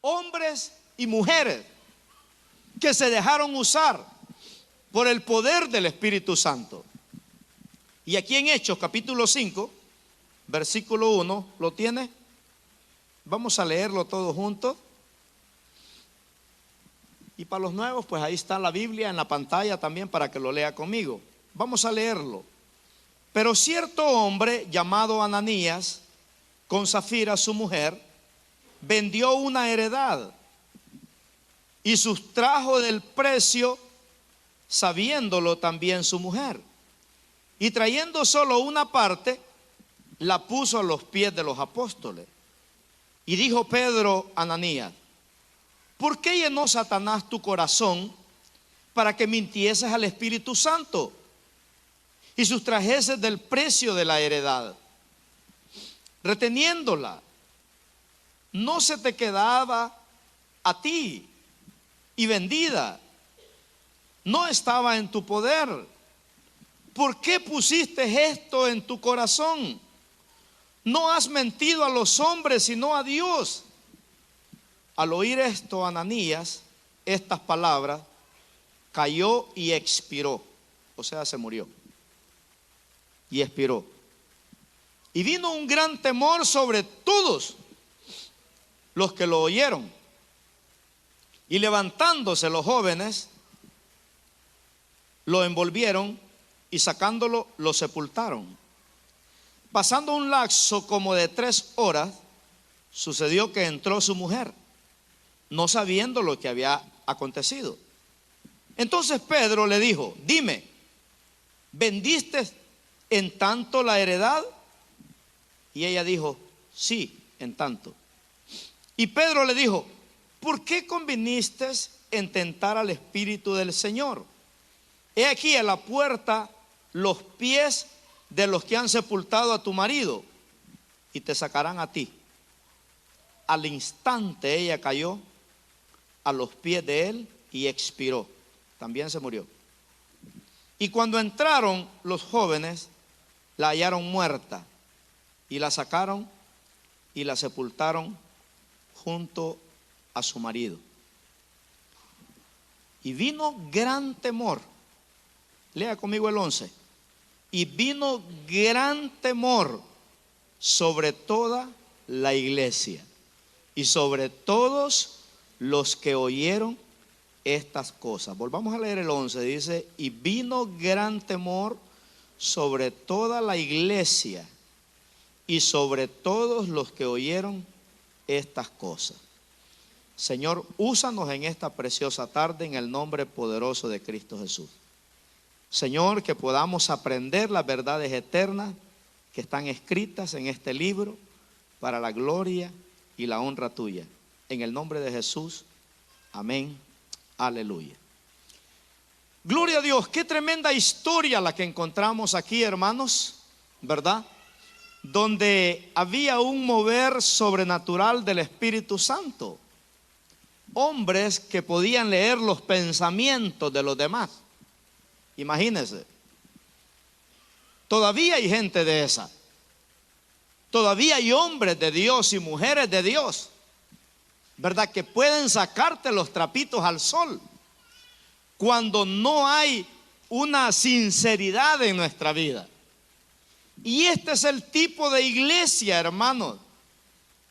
hombres y mujeres que se dejaron usar por el poder del Espíritu Santo. Y aquí en Hechos capítulo 5, versículo 1, ¿lo tiene? Vamos a leerlo todos juntos. Y para los nuevos, pues ahí está la Biblia en la pantalla también para que lo lea conmigo. Vamos a leerlo. Pero cierto hombre llamado Ananías, con Zafira su mujer, vendió una heredad y sustrajo del precio, sabiéndolo también su mujer. Y trayendo solo una parte, la puso a los pies de los apóstoles. Y dijo Pedro a Ananías: ¿por qué llenó Satanás tu corazón para que mintieses al Espíritu Santo y sustrajeses del precio de la heredad, reteniéndola? No se te quedaba a ti y vendida, no estaba en tu poder. ¿Por qué pusiste esto en tu corazón? No has mentido a los hombres, sino a Dios. Al oír esto, Ananías, estas palabras, cayó y expiró. O sea, se murió y expiró. Y vino un gran temor sobre todos los que lo oyeron. Y levantándose los jóvenes, lo envolvieron y sacándolo, lo sepultaron. Pasando un lapso como de 3 horas, sucedió que entró su mujer, no sabiendo lo que había acontecido. Entonces Pedro le dijo: dime, ¿vendiste en tanto la heredad? Y ella dijo: sí, en tanto. Y Pedro le dijo: ¿por qué conviniste en tentar al Espíritu del Señor? He aquí a la puerta los pies de los que han sepultado a tu marido, y te sacarán a ti. Al instante ella cayó a los pies de él y expiró. También se murió. Y cuando entraron los jóvenes, la hallaron muerta, y la sacaron y la sepultaron junto a su marido. Y vino gran temor. Lea conmigo el 11. Y vino gran temor sobre toda la iglesia y sobre todos los que oyeron estas cosas. Volvamos a leer el 11. Dice: y vino gran temor sobre toda la iglesia y sobre todos los que oyeron estas cosas. Señor, úsanos en esta preciosa tarde en el nombre poderoso de Cristo Jesús. Señor, que podamos aprender las verdades eternas que están escritas en este libro para la gloria y la honra tuya. En el nombre de Jesús, amén, aleluya. Gloria a Dios, qué tremenda historia la que encontramos aquí, hermanos, ¿verdad? Donde había un mover sobrenatural del Espíritu Santo. Hombres que podían leer los pensamientos de los demás. Imagínense. Todavía hay gente de esa. Todavía hay hombres de Dios y mujeres de Dios, ¿verdad?, que pueden sacarte los trapitos al sol cuando no hay una sinceridad en nuestra vida. Y este es el tipo de iglesia, hermanos,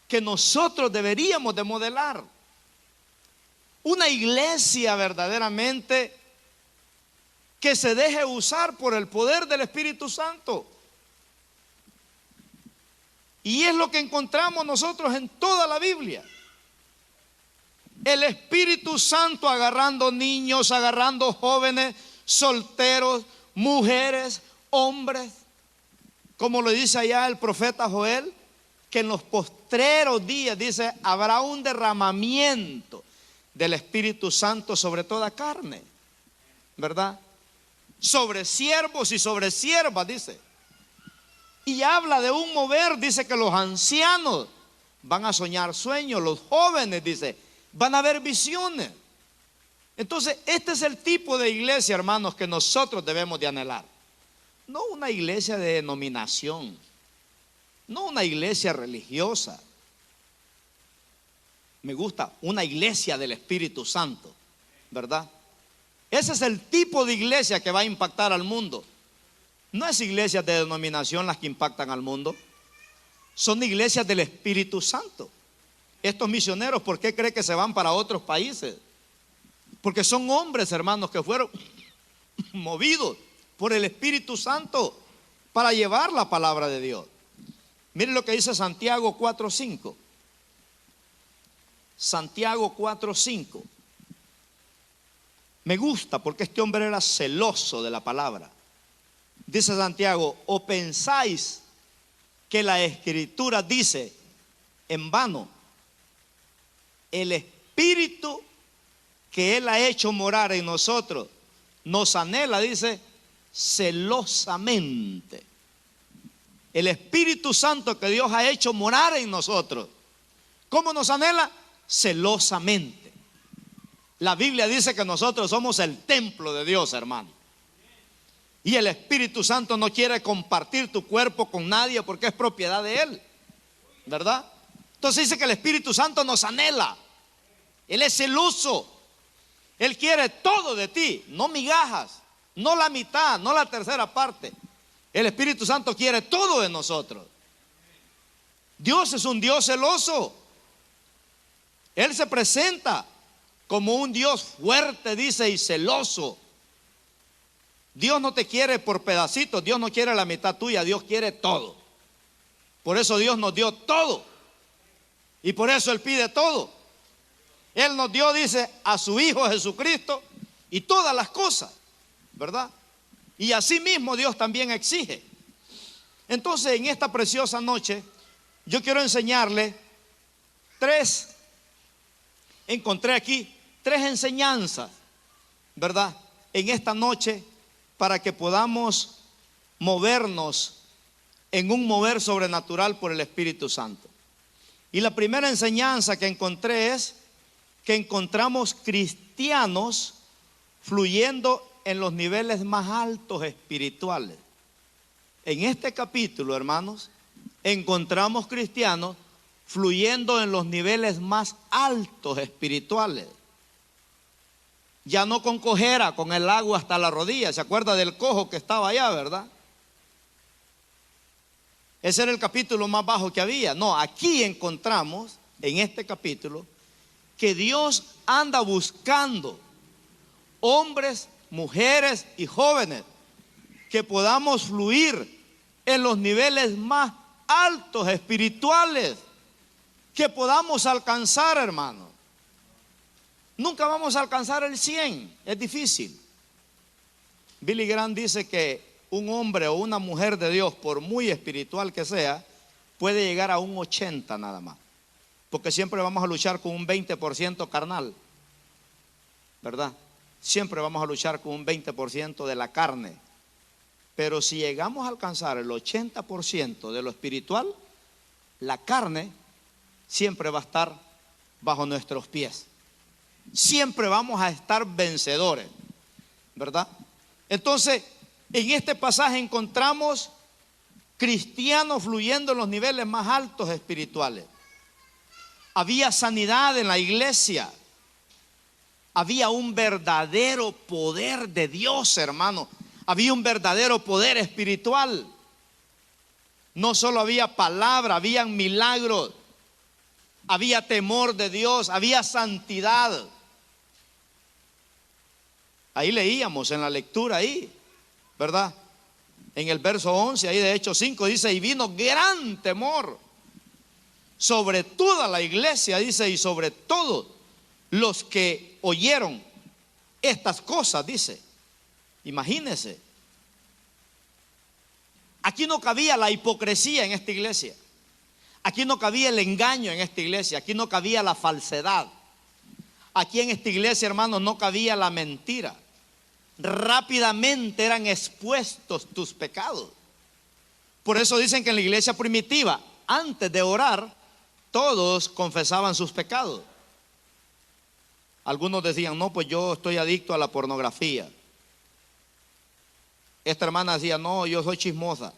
que nosotros deberíamos de modelar. Una iglesia verdaderamente que se deje usar por el poder del Espíritu Santo. Y es lo que encontramos nosotros en toda la Biblia. El Espíritu Santo agarrando niños, agarrando jóvenes, solteros, mujeres, hombres. Como lo dice allá el profeta Joel, que en los postreros días, dice, habrá un derramamiento del Espíritu Santo sobre toda carne, ¿verdad? Sobre siervos y sobre siervas, dice. Y habla de un mover, dice que los ancianos van a soñar sueños, los jóvenes, dice, van a ver visiones. Entonces, este es el tipo de iglesia, hermanos, que nosotros debemos de anhelar. No una iglesia de denominación, no una iglesia religiosa, Me gusta una iglesia del Espíritu Santo, ¿verdad? Ese es el tipo de iglesia que va a impactar al mundo. No es iglesias de denominación las que impactan al mundo, son iglesias del Espíritu Santo. Estos misioneros, ¿por qué cree que se van para otros países? Porque son hombres, hermanos, que fueron movidos por el Espíritu Santo para llevar la palabra de Dios. Miren lo que dice Santiago 4:5. Santiago 4:5. Me gusta porque este hombre era celoso de la palabra. Dice Santiago: ¿o pensáis que la Escritura dice en vano? El Espíritu que Él ha hecho morar en nosotros nos anhela, dice, celosamente. El Espíritu Santo que Dios ha hecho morar en nosotros, ¿cómo nos anhela? Celosamente. La Biblia dice que nosotros somos el templo de Dios, hermano. Y el Espíritu Santo no quiere compartir tu cuerpo con nadie porque es propiedad de Él, ¿verdad? Entonces dice que el Espíritu Santo nos anhela. Él es celoso. Él quiere todo de ti, no migajas, no la mitad, no la tercera parte. El Espíritu Santo quiere todo de nosotros. Dios es un Dios celoso. Él se presenta como un Dios fuerte, dice, y celoso. Dios no te quiere por pedacitos, Dios no quiere la mitad tuya, Dios quiere todo. Por eso Dios nos dio todo. Y por eso Él pide todo. Él nos dio, dice, a su Hijo Jesucristo y todas las cosas, ¿verdad? Y así mismo Dios también exige. Entonces, en esta preciosa noche, yo quiero enseñarle encontré aquí tres enseñanzas, ¿verdad? En esta noche, para que podamos movernos en un mover sobrenatural por el Espíritu Santo. Y la primera enseñanza que encontré es que encontramos cristianos fluyendo en los niveles más altos espirituales. En este capítulo, hermanos, encontramos cristianos fluyendo en los niveles más altos espirituales. Ya no con cojera, con el agua hasta la rodilla. ¿Se acuerda del cojo que estaba allá, verdad? Ese era el capítulo más bajo que había. No, aquí encontramos, en este capítulo, que Dios anda buscando hombres, mujeres y jóvenes que podamos fluir en los niveles más altos espirituales, que podamos alcanzar, hermano. Nunca vamos a alcanzar el 100, es difícil. Billy Graham dice que un hombre o una mujer de Dios, por muy espiritual que sea, puede llegar a un 80 nada más, porque siempre vamos a luchar con un 20% carnal, ¿verdad? Siempre vamos a luchar con un 20% de la carne. Pero si llegamos a alcanzar el 80% de lo espiritual, la carne siempre va a estar bajo nuestros pies. Siempre vamos a estar vencedores, ¿verdad? Entonces, en este pasaje encontramos cristianos fluyendo en los niveles más altos espirituales. Había sanidad en la iglesia. Había un verdadero poder de Dios, hermano. Había un verdadero poder espiritual. No solo había palabra, habían milagros. Había temor de Dios, había santidad. Ahí leíamos en la lectura ahí, ¿verdad? En el verso 11, ahí de Hechos 5 dice: y vino gran temor sobre toda la iglesia, dice, y sobre todos los que oyeron estas cosas, dice. Imagínense. Aquí no cabía la hipocresía en esta iglesia. Aquí no cabía el engaño en esta iglesia. Aquí no cabía la falsedad. Aquí en esta iglesia, hermanos, no cabía la mentira. Rápidamente eran expuestos tus pecados. Por eso dicen que en la iglesia primitiva, antes de orar, todos confesaban sus pecados. Algunos decían: no, pues yo estoy adicto a la pornografía. Esta hermana decía: no, yo soy chismosa.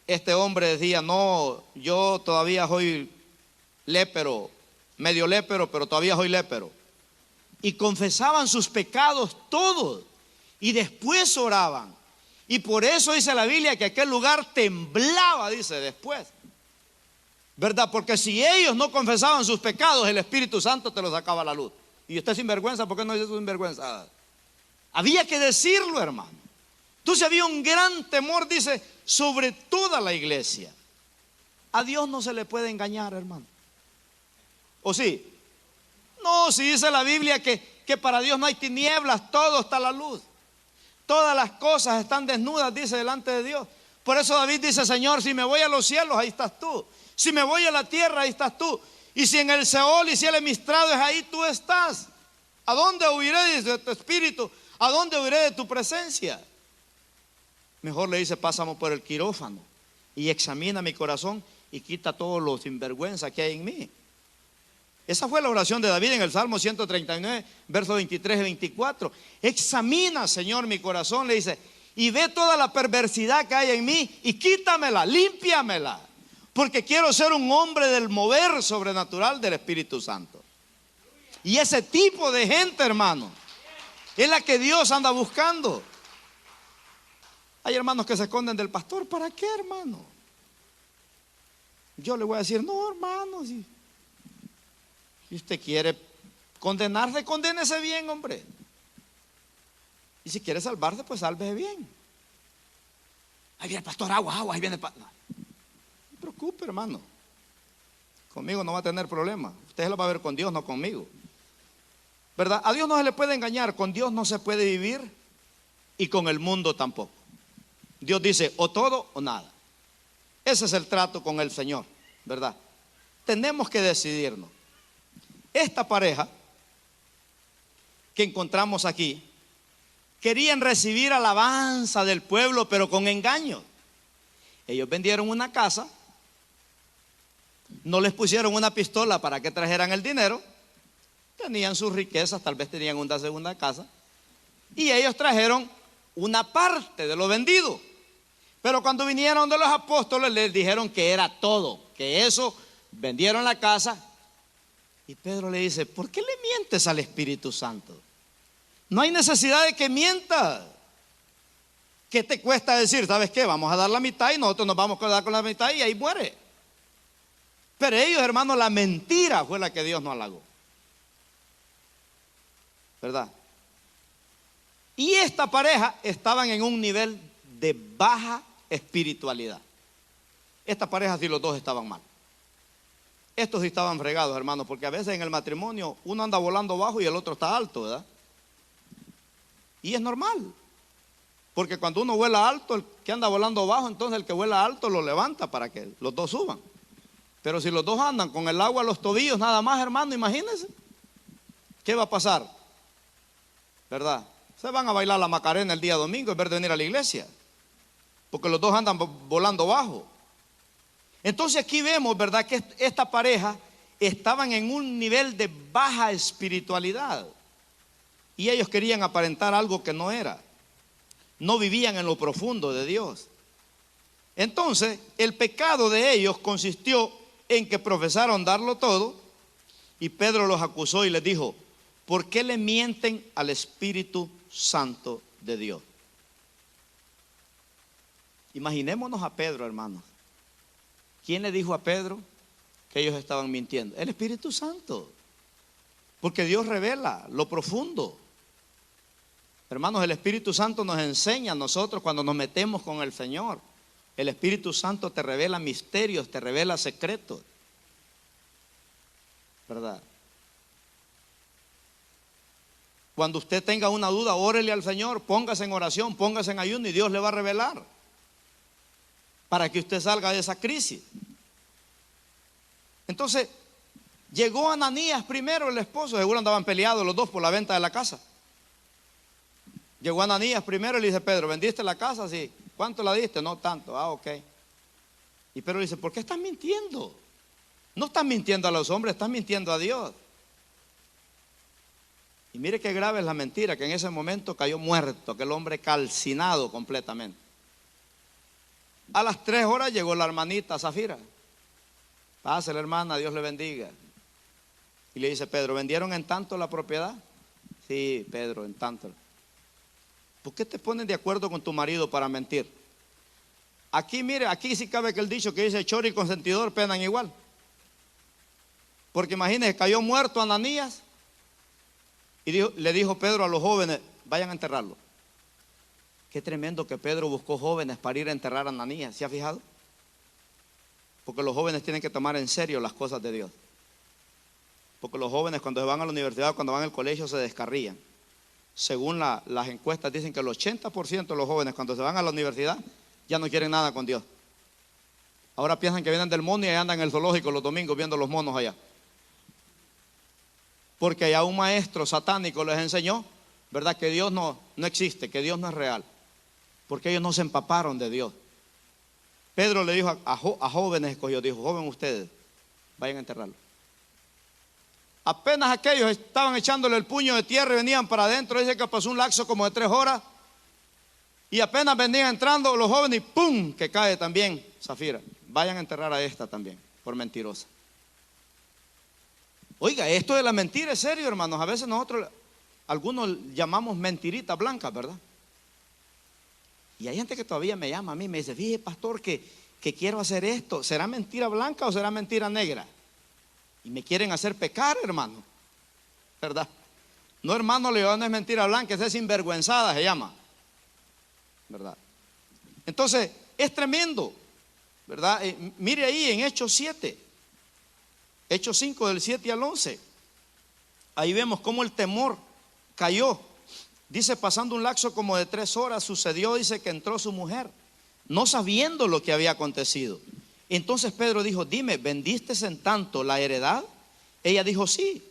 Este hombre decía: no, yo todavía soy lépero medio lépero, pero todavía soy lépero. Y confesaban sus pecados todos. Y después oraban. Y por eso dice la Biblia que aquel lugar temblaba, dice después. ¿Verdad? Porque si ellos no confesaban sus pecados, el Espíritu Santo te los sacaba a la luz. Y usted sinvergüenza, ¿por qué no dice sinvergüenza? Había que decirlo, hermano. Entonces había un gran temor, dice, sobre toda la iglesia. A Dios no se le puede engañar, hermano. ¿O sí? No, si dice la Biblia que para Dios no hay tinieblas, todo está a la luz. Todas las cosas están desnudas, dice, delante de Dios. Por eso David dice, Señor, si me voy a los cielos, ahí estás tú. Si me voy a la tierra, ahí estás tú. Y si en el Seol y si el estrado es ahí, tú estás. ¿A dónde huiré de tu espíritu? ¿A dónde huiré de tu presencia? Mejor le dice, pásame por el quirófano y examina mi corazón y quita todo lo sinvergüenza que hay en mí. Esa fue la oración de David en el Salmo 139, versos 23 y 24. Examina, Señor, mi corazón, le dice, y ve toda la perversidad que hay en mí y quítamela, límpiamela, porque quiero ser un hombre del mover sobrenatural del Espíritu Santo. Y ese tipo de gente, hermano, es la que Dios anda buscando. Hay hermanos que se esconden del pastor. ¿Para qué, hermano? Yo le voy a decir, no, hermano, si usted quiere condenarse, condénese bien, hombre. Y si quiere salvarse, pues sálvese bien. Ahí viene el pastor, agua, ahí viene el pastor. No se preocupe, hermano. Conmigo no va a tener problema. Usted lo va a ver con Dios, no conmigo. ¿Verdad? A Dios no se le puede engañar. Con Dios no se puede vivir y con el mundo tampoco. Dios dice o todo o nada. Ese es el trato con el Señor, ¿verdad? Tenemos que decidirnos. Esta pareja que encontramos aquí querían recibir alabanza del pueblo, pero con engaño. Ellos vendieron una casa, no les pusieron una pistola para que trajeran el dinero, tenían sus riquezas, tal vez tenían una segunda casa, y ellos trajeron una parte de lo vendido. Pero cuando vinieron de los apóstoles les dijeron que era todo, que eso, vendieron la casa. Y Pedro le dice, ¿por qué le mientes al Espíritu Santo? No hay necesidad de que mientas. ¿Qué te cuesta decir, sabes qué? Vamos a dar la mitad y nosotros nos vamos a quedar con la mitad y ahí muere. Pero ellos, hermanos, la mentira fue la que Dios no halagó, ¿verdad? Y esta pareja estaban en un nivel de baja espiritualidad. Esta pareja sí, los dos estaban mal. Estos sí estaban fregados, hermanos, porque a veces en el matrimonio uno anda volando bajo y el otro está alto, ¿verdad? Y es normal, porque cuando uno vuela alto, el que anda volando bajo, entonces el que vuela alto lo levanta para que los dos suban. Pero si los dos andan con el agua a los tobillos nada más, hermano, imagínense, ¿qué va a pasar? ¿Verdad? Se van a bailar la Macarena el día domingo en vez de venir a la iglesia, porque los dos andan volando bajo. Entonces aquí vemos, ¿verdad?, que esta pareja estaban en un nivel de baja espiritualidad y ellos querían aparentar algo que no era. No vivían en lo profundo de Dios. Entonces el pecado de ellos consistió en que profesaron darlo todo y Pedro los acusó y les dijo, ¿por qué le mienten al Espíritu Santo de Dios? Imaginémonos a Pedro, hermanos. ¿Quién le dijo a Pedro que ellos estaban mintiendo? El Espíritu Santo. Porque Dios revela lo profundo. Hermanos, el Espíritu Santo nos enseña a nosotros cuando nos metemos con el Señor. El Espíritu Santo te revela misterios, te revela secretos, ¿verdad? Cuando usted tenga una duda, órele al Señor, póngase en oración, póngase en ayuno y Dios le va a revelar para que usted salga de esa crisis. Entonces llegó Ananías primero, el esposo, seguro andaban peleados los dos por la venta de la casa. Llegó Ananías primero y le dice, Pedro, ¿vendiste la casa? Sí. ¿Cuánto la diste? No tanto. Ah, ok. Y Pedro dice, ¿por qué estás mintiendo? No estás mintiendo a los hombres, estás mintiendo a Dios. Y mire qué grave es la mentira, que en ese momento cayó muerto, aquel hombre calcinado completamente. A las 3 horas llegó la hermanita Zafira. Pásale, hermana, Dios le bendiga. Y le dice Pedro, ¿vendieron en tanto la propiedad? Sí, Pedro, en tanto. ¿Por qué te pones de acuerdo con tu marido para mentir? Aquí, mire, aquí sí cabe que el dicho que dice choro y consentidor penan igual. Porque imagínense, cayó muerto Ananías y le dijo Pedro a los jóvenes, vayan a enterrarlo. Qué tremendo que Pedro buscó jóvenes para ir a enterrar a Ananías, ¿se ha fijado? Porque los jóvenes tienen que tomar en serio las cosas de Dios. Porque los jóvenes cuando se van a la universidad, cuando van al colegio se descarrían. Según las encuestas dicen que el 80% de los jóvenes cuando se van a la universidad ya no quieren nada con Dios. Ahora piensan que vienen del mundo y andan en el zoológico los domingos viendo los monos allá. Porque allá un maestro satánico les enseñó, ¿verdad? Que Dios no existe, que Dios no es real. Porque ellos no se empaparon de Dios. Pedro le dijo a jóvenes escogió, dijo, joven ustedes, vayan a enterrarlo. Apenas aquellos estaban echándole el puño de tierra y venían para adentro, dice que pasó un lapso como de 3 horas. Y apenas venían entrando los jóvenes y ¡pum! Que cae también Zafira. Vayan a enterrar a esta también, por mentirosa. Oiga, esto de la mentira es serio, hermanos. A veces nosotros, algunos llamamos mentiritas blancas, ¿verdad? Y hay gente que todavía me llama a mí, me dice, fíjese pastor que quiero hacer esto. ¿Será mentira blanca o será mentira negra? Y me quieren hacer pecar, hermano, ¿verdad? No, hermano, León, no es mentira blanca, es sinvergüenzada, se llama, ¿verdad? Entonces, es tremendo, ¿verdad? Mire ahí en Hechos 7, Hechos 5 del 7 al 11. Ahí vemos cómo el temor cayó. Dice, pasando un lapso como de 3 horas, sucedió, dice, que entró su mujer, no sabiendo lo que había acontecido. Entonces Pedro dijo, dime, ¿vendiste en tanto la heredad? Ella dijo, sí,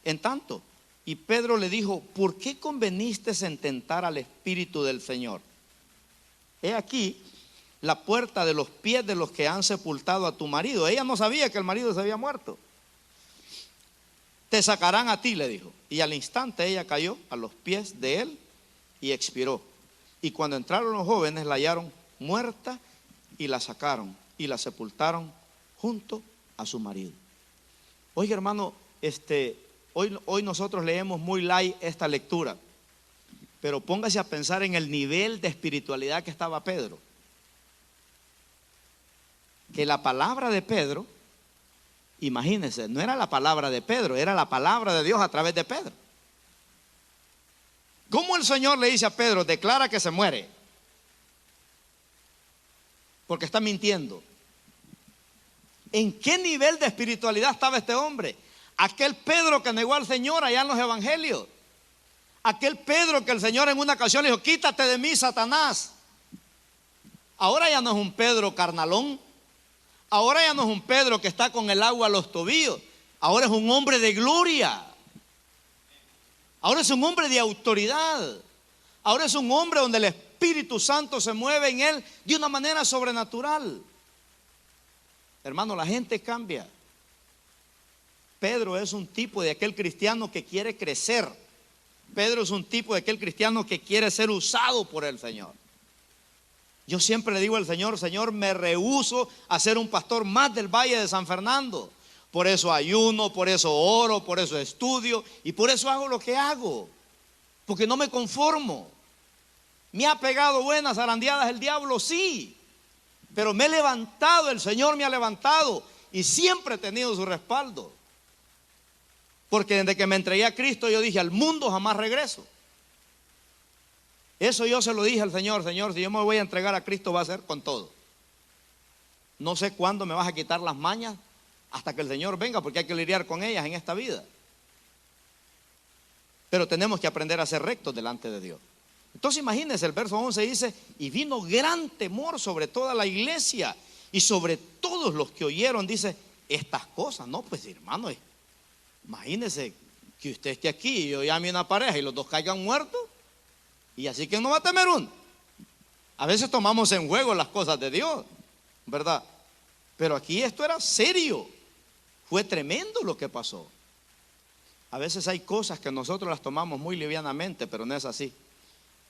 en tanto. Y Pedro le dijo, ¿por qué conveniste en tentar al Espíritu del Señor? He aquí la puerta de los pies de los que han sepultado a tu marido. Ella no sabía que el marido se había muerto. Te sacarán a ti, le dijo. Y al instante ella cayó a los pies de él y expiró. Y cuando entraron los jóvenes la hallaron muerta y la sacaron y la sepultaron junto a su marido. Oiga, hermano, hoy nosotros leemos muy light esta lectura, pero póngase a pensar en el nivel de espiritualidad que estaba Pedro. Que la palabra de Pedro, imagínense, no era la palabra de Pedro, era la palabra de Dios a través de Pedro. ¿Cómo el Señor le dice a Pedro, declara que se muere? Porque está mintiendo. ¿En qué nivel de espiritualidad estaba este hombre? Aquel Pedro que negó al Señor allá en los evangelios. Aquel Pedro que el Señor en una ocasión le dijo, quítate de mí, Satanás. Ahora ya no es un Pedro carnalón. Ahora ya no es un Pedro que está con el agua a los tobillos. Ahora es un hombre de gloria. Ahora es un hombre de autoridad. Ahora es un hombre donde el Espíritu Santo se mueve en él de una manera sobrenatural. Hermano, la gente cambia. Pedro es un tipo de aquel cristiano que quiere crecer. Pedro es un tipo de aquel cristiano que quiere ser usado por el Señor. Yo siempre le digo al Señor, Señor, me rehúso a ser un pastor más del Valle de San Fernando. Por eso ayuno, por eso oro, por eso estudio y por eso hago lo que hago. Porque no me conformo. Me ha pegado buenas zarandeadas el diablo, sí. Pero me he levantado, el Señor me ha levantado y siempre he tenido su respaldo. Porque desde que me entregué a Cristo yo dije, al mundo jamás regreso. Eso yo se lo dije al Señor, Señor, si yo me voy a entregar a Cristo va a ser con todo. No sé cuándo me vas a quitar las mañas hasta que el Señor venga, porque hay que lidiar con ellas en esta vida. Pero tenemos que aprender a ser rectos delante de Dios. Entonces imagínense, el verso 11 dice, y vino gran temor sobre toda la iglesia y sobre todos los que oyeron, dice, estas cosas. No, pues hermano, imagínense que usted esté aquí y yo llame a una pareja y los dos caigan muertos. Y así que no va a temer uno. A veces tomamos en juego las cosas de Dios, ¿verdad? Pero aquí esto era serio. Fue tremendo lo que pasó. A veces hay cosas que nosotros las tomamos muy livianamente, pero no es así.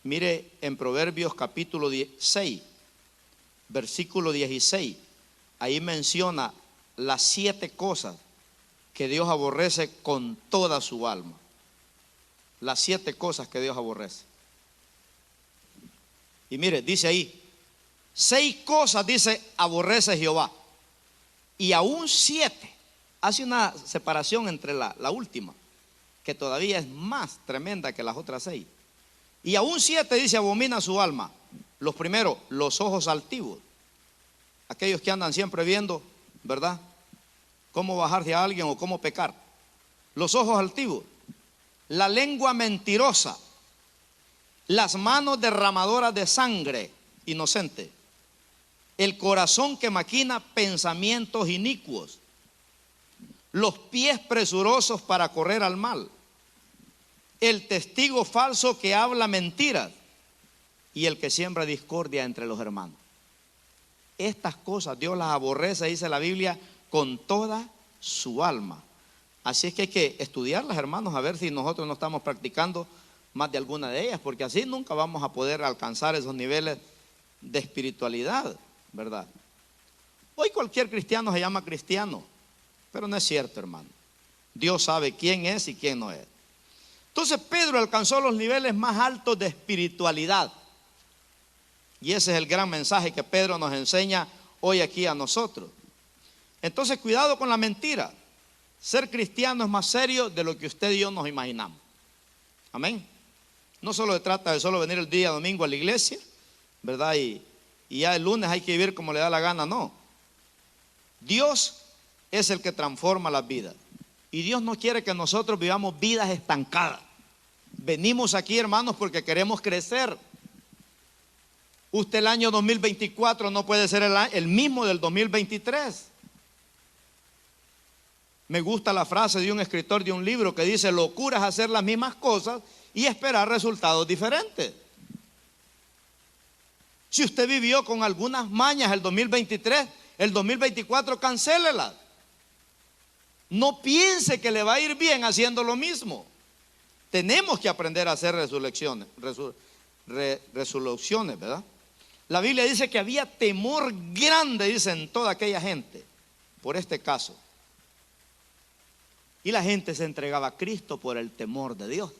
Mire en Proverbios capítulo 6, versículo 16. Ahí menciona las 7 cosas que Dios aborrece con toda su alma. Las 7 cosas que Dios aborrece. Y mire, dice ahí, 6 cosas, dice, aborrece Jehová. Y aún 7, hace una separación entre la última, que todavía es más tremenda que las otras 6. Y aún 7 dice, abomina su alma. Los primeros, los ojos altivos. Aquellos que andan siempre viendo, ¿verdad?, cómo bajarse a alguien o cómo pecar. Los ojos altivos. La lengua mentirosa. Las manos derramadoras de sangre inocente. El corazón que maquina pensamientos inicuos. Los pies presurosos para correr al mal. El testigo falso que habla mentiras. Y el que siembra discordia entre los hermanos. Estas cosas Dios las aborrece, dice la Biblia, con toda su alma. Así es que hay que estudiarlas, hermanos, a ver si nosotros no estamos practicando más de alguna de ellas, porque así nunca vamos a poder alcanzar esos niveles de espiritualidad, ¿verdad? Hoy cualquier cristiano se llama cristiano, pero no es cierto, hermano. Dios sabe quién es y quién no es. Entonces Pedro alcanzó los niveles más altos de espiritualidad. Y ese es el gran mensaje que Pedro nos enseña hoy aquí a nosotros. Entonces, cuidado con la mentira. Ser cristiano es más serio de lo que usted y yo nos imaginamos. Amén. No solo se trata de solo venir el día domingo a la iglesia, ¿verdad? Y ya el lunes hay que vivir como le da la gana, no. Dios es el que transforma las vidas. Y Dios no quiere que nosotros vivamos vidas estancadas. Venimos aquí, hermanos, porque queremos crecer. Usted el año 2024 no puede ser el mismo del 2023. Me gusta la frase de un escritor de un libro que dice: locura es hacer las mismas cosas y esperar resultados diferentes. Si usted vivió con algunas mañas el 2023, el 2024 cancélelas. No piense que le va a ir bien haciendo lo mismo. Tenemos que aprender a hacer resoluciones, ¿verdad? La Biblia dice que había temor grande, dice, en toda aquella gente por este caso. Y la gente se entregaba a Cristo por el temor de Dios,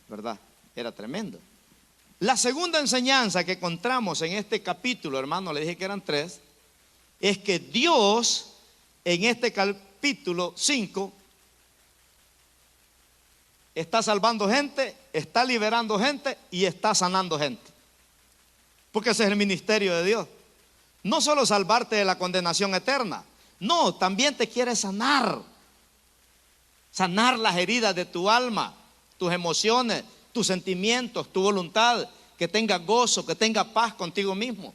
¿verdad? Era tremendo. La segunda enseñanza que encontramos en este capítulo, hermano, le dije que eran 3, es que Dios en este capítulo 5 está salvando gente, está liberando gente y está sanando gente. Porque ese es el ministerio de Dios. No solo salvarte de la condenación eterna, no, también te quiere sanar. Sanar las heridas de tu alma, tus emociones, tus sentimientos, tu voluntad, que tenga gozo, que tenga paz contigo mismo.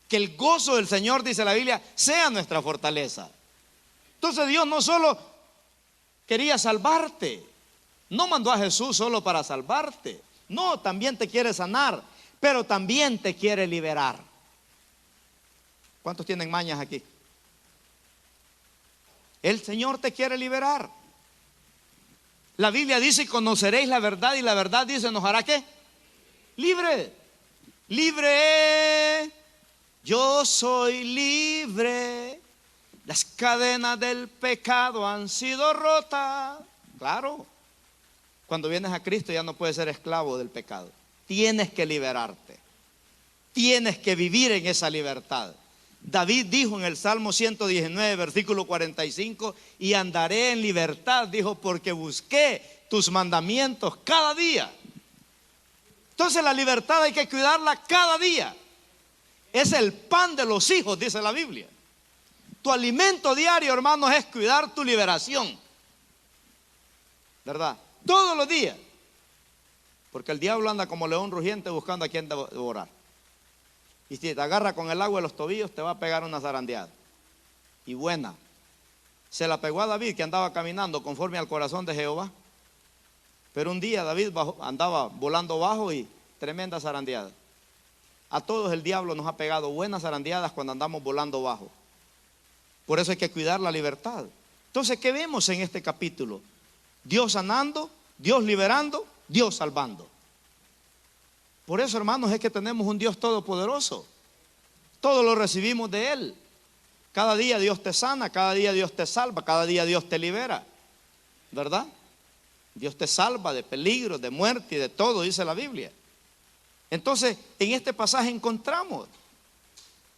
Que el gozo del Señor, dice la Biblia, sea nuestra fortaleza. Entonces Dios no solo quería salvarte, no mandó a Jesús solo para salvarte, no, también te quiere sanar, pero también te quiere liberar. ¿Cuántos tienen mañas aquí? El Señor te quiere liberar. La Biblia dice: conoceréis la verdad, y la verdad, dice, nos hará ¿qué? Libre. Libre. Yo soy libre. Las cadenas del pecado han sido rotas. Claro. Cuando vienes a Cristo ya no puedes ser esclavo del pecado. Tienes que liberarte. Tienes que vivir en esa libertad. David dijo en el Salmo 119, versículo 45: y andaré en libertad, dijo, porque busqué tus mandamientos cada día. Entonces la libertad hay que cuidarla cada día. Es el pan de los hijos, dice la Biblia. Tu alimento diario, hermanos, es cuidar tu liberación, ¿verdad? Todos los días. Porque el diablo anda como león rugiente buscando a quien devorar. Y si te agarra con el agua de los tobillos, te va a pegar una zarandeada. Y buena. Se la pegó a David, que andaba caminando conforme al corazón de Jehová. Pero un día David andaba volando bajo y tremenda zarandeada. A todos el diablo nos ha pegado buenas zarandeadas cuando andamos volando bajo. Por eso hay que cuidar la libertad. Entonces, ¿qué vemos en este capítulo? Dios sanando, Dios liberando, Dios salvando. Por eso, hermanos, es que tenemos un Dios todopoderoso. Todo lo recibimos de Él. Cada día Dios te sana, cada día Dios te salva, cada día Dios te libera, ¿verdad? Dios te salva de peligros, de muerte y de todo, dice la Biblia. Entonces, en este pasaje encontramos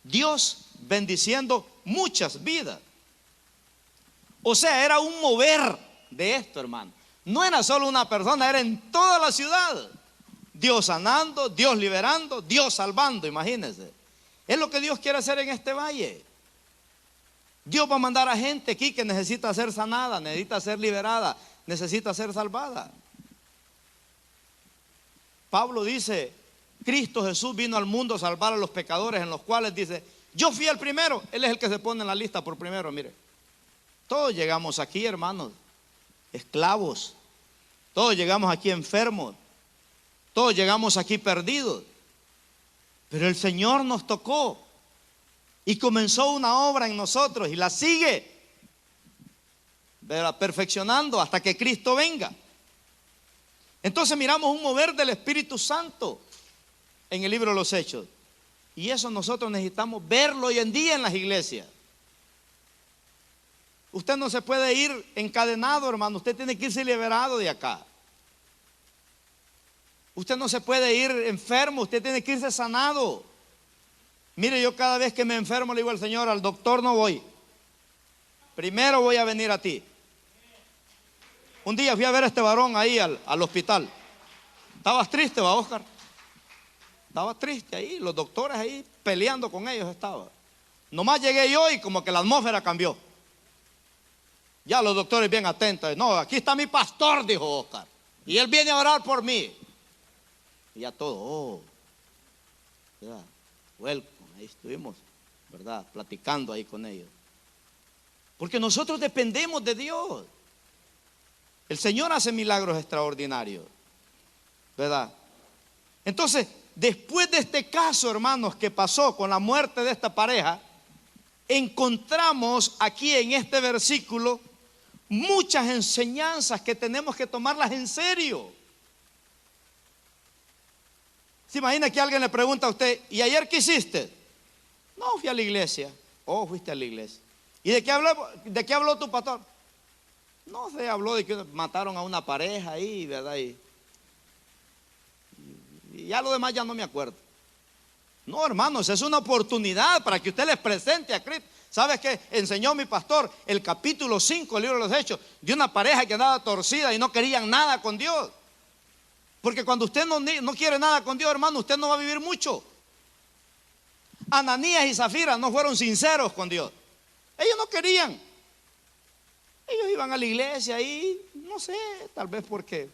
Dios bendiciendo muchas vidas. O sea, era un mover de esto, hermano. No era solo una persona, era en toda la ciudad. Dios sanando, Dios liberando, Dios salvando, imagínense. Es lo que Dios quiere hacer en este valle. Dios va a mandar a gente aquí que necesita ser sanada, necesita ser liberada, necesita ser salvada. Pablo dice, Cristo Jesús vino al mundo a salvar a los pecadores, en los cuales dice, yo fui el primero. Él es el que se pone en la lista por primero, mire. Todos llegamos aquí, hermanos, esclavos. Todos llegamos aquí enfermos. Todos llegamos aquí perdidos. Pero el Señor nos tocó y comenzó una obra en nosotros y la sigue, ¿verdad?, perfeccionando hasta que Cristo venga. Entonces miramos un mover del Espíritu Santo en el libro de los Hechos. Y eso nosotros necesitamos verlo hoy en día en las iglesias. Usted no se puede ir encadenado, hermano. Usted tiene que irse liberado de acá. Usted no se puede ir enfermo. Usted tiene que irse sanado. Mire, yo cada vez que me enfermo le digo al Señor, al doctor no voy. Primero voy a venir a ti. Un día fui a ver a este varón ahí al hospital. ¿Estabas triste, va, Oscar? Estaba triste ahí, los doctores ahí peleando con ellos estaba. Nomás llegué yo y como que la atmósfera cambió. Ya los doctores bien atentos. No, aquí está mi pastor, dijo Oscar. Y él viene a orar por mí. Y ya todo, ¿verdad? Welcome, ahí estuvimos, ¿verdad? Platicando ahí con ellos. Porque nosotros dependemos de Dios. El Señor hace milagros extraordinarios, ¿verdad? Entonces, después de este caso, hermanos, que pasó con la muerte de esta pareja, encontramos aquí en este versículo muchas enseñanzas que tenemos que tomarlas en serio. ¿Se imagina que alguien le pregunta a usted, ¿y ayer qué hiciste? No, fui a la iglesia. Oh, fuiste a la iglesia. ¿Y de qué habló tu pastor? No sé, habló de que mataron a una pareja ahí, ¿verdad? Y ya lo demás ya no me acuerdo. No, hermanos, es una oportunidad para que usted les presente a Cristo. ¿Sabes qué? Enseñó mi pastor el capítulo 5 del libro de los Hechos de una pareja que andaba torcida y no querían nada con Dios. Porque cuando usted no quiere nada con Dios, hermano, usted no va a vivir mucho. Ananías y Zafira no fueron sinceros con Dios. Ellos no querían. Ellos iban a la iglesia y no sé, tal vez porque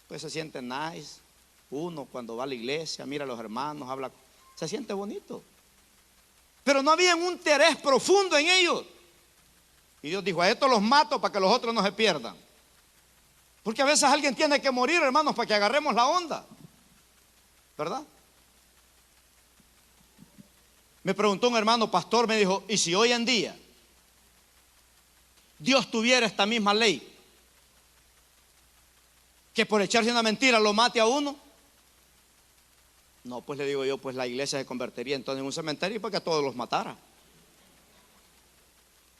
pues se siente nice. Uno cuando va a la iglesia, mira a los hermanos, habla, se siente bonito. Pero no había un interés profundo en ellos. Y Dios dijo, a estos los mato para que los otros no se pierdan. Porque a veces alguien tiene que morir, hermanos, para que agarremos la onda, ¿verdad? Me preguntó un hermano pastor, me dijo, ¿y si hoy en día Dios tuviera esta misma ley, que por echarse una mentira lo mate a uno? No, pues le digo yo, pues la iglesia se convertiría entonces en un cementerio para que a todos los matara.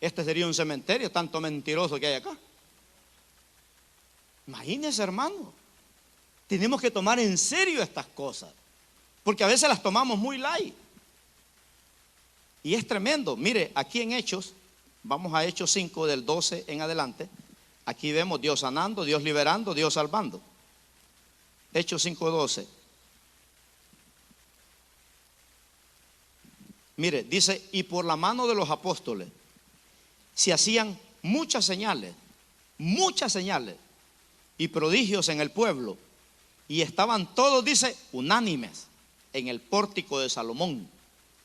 Este sería un cementerio, tanto mentiroso que hay acá. Imagínense, hermano, tenemos que tomar en serio estas cosas, porque a veces las tomamos muy light. Y es tremendo. Mire, aquí en Hechos, vamos a Hechos 5 del 12 en adelante. Aquí vemos Dios sanando, Dios liberando, Dios salvando. Hechos 5:12. Mire, dice, y por la mano de los apóstoles se hacían muchas señales y prodigios en el pueblo, y estaban todos, dice, unánimes en el pórtico de Salomón.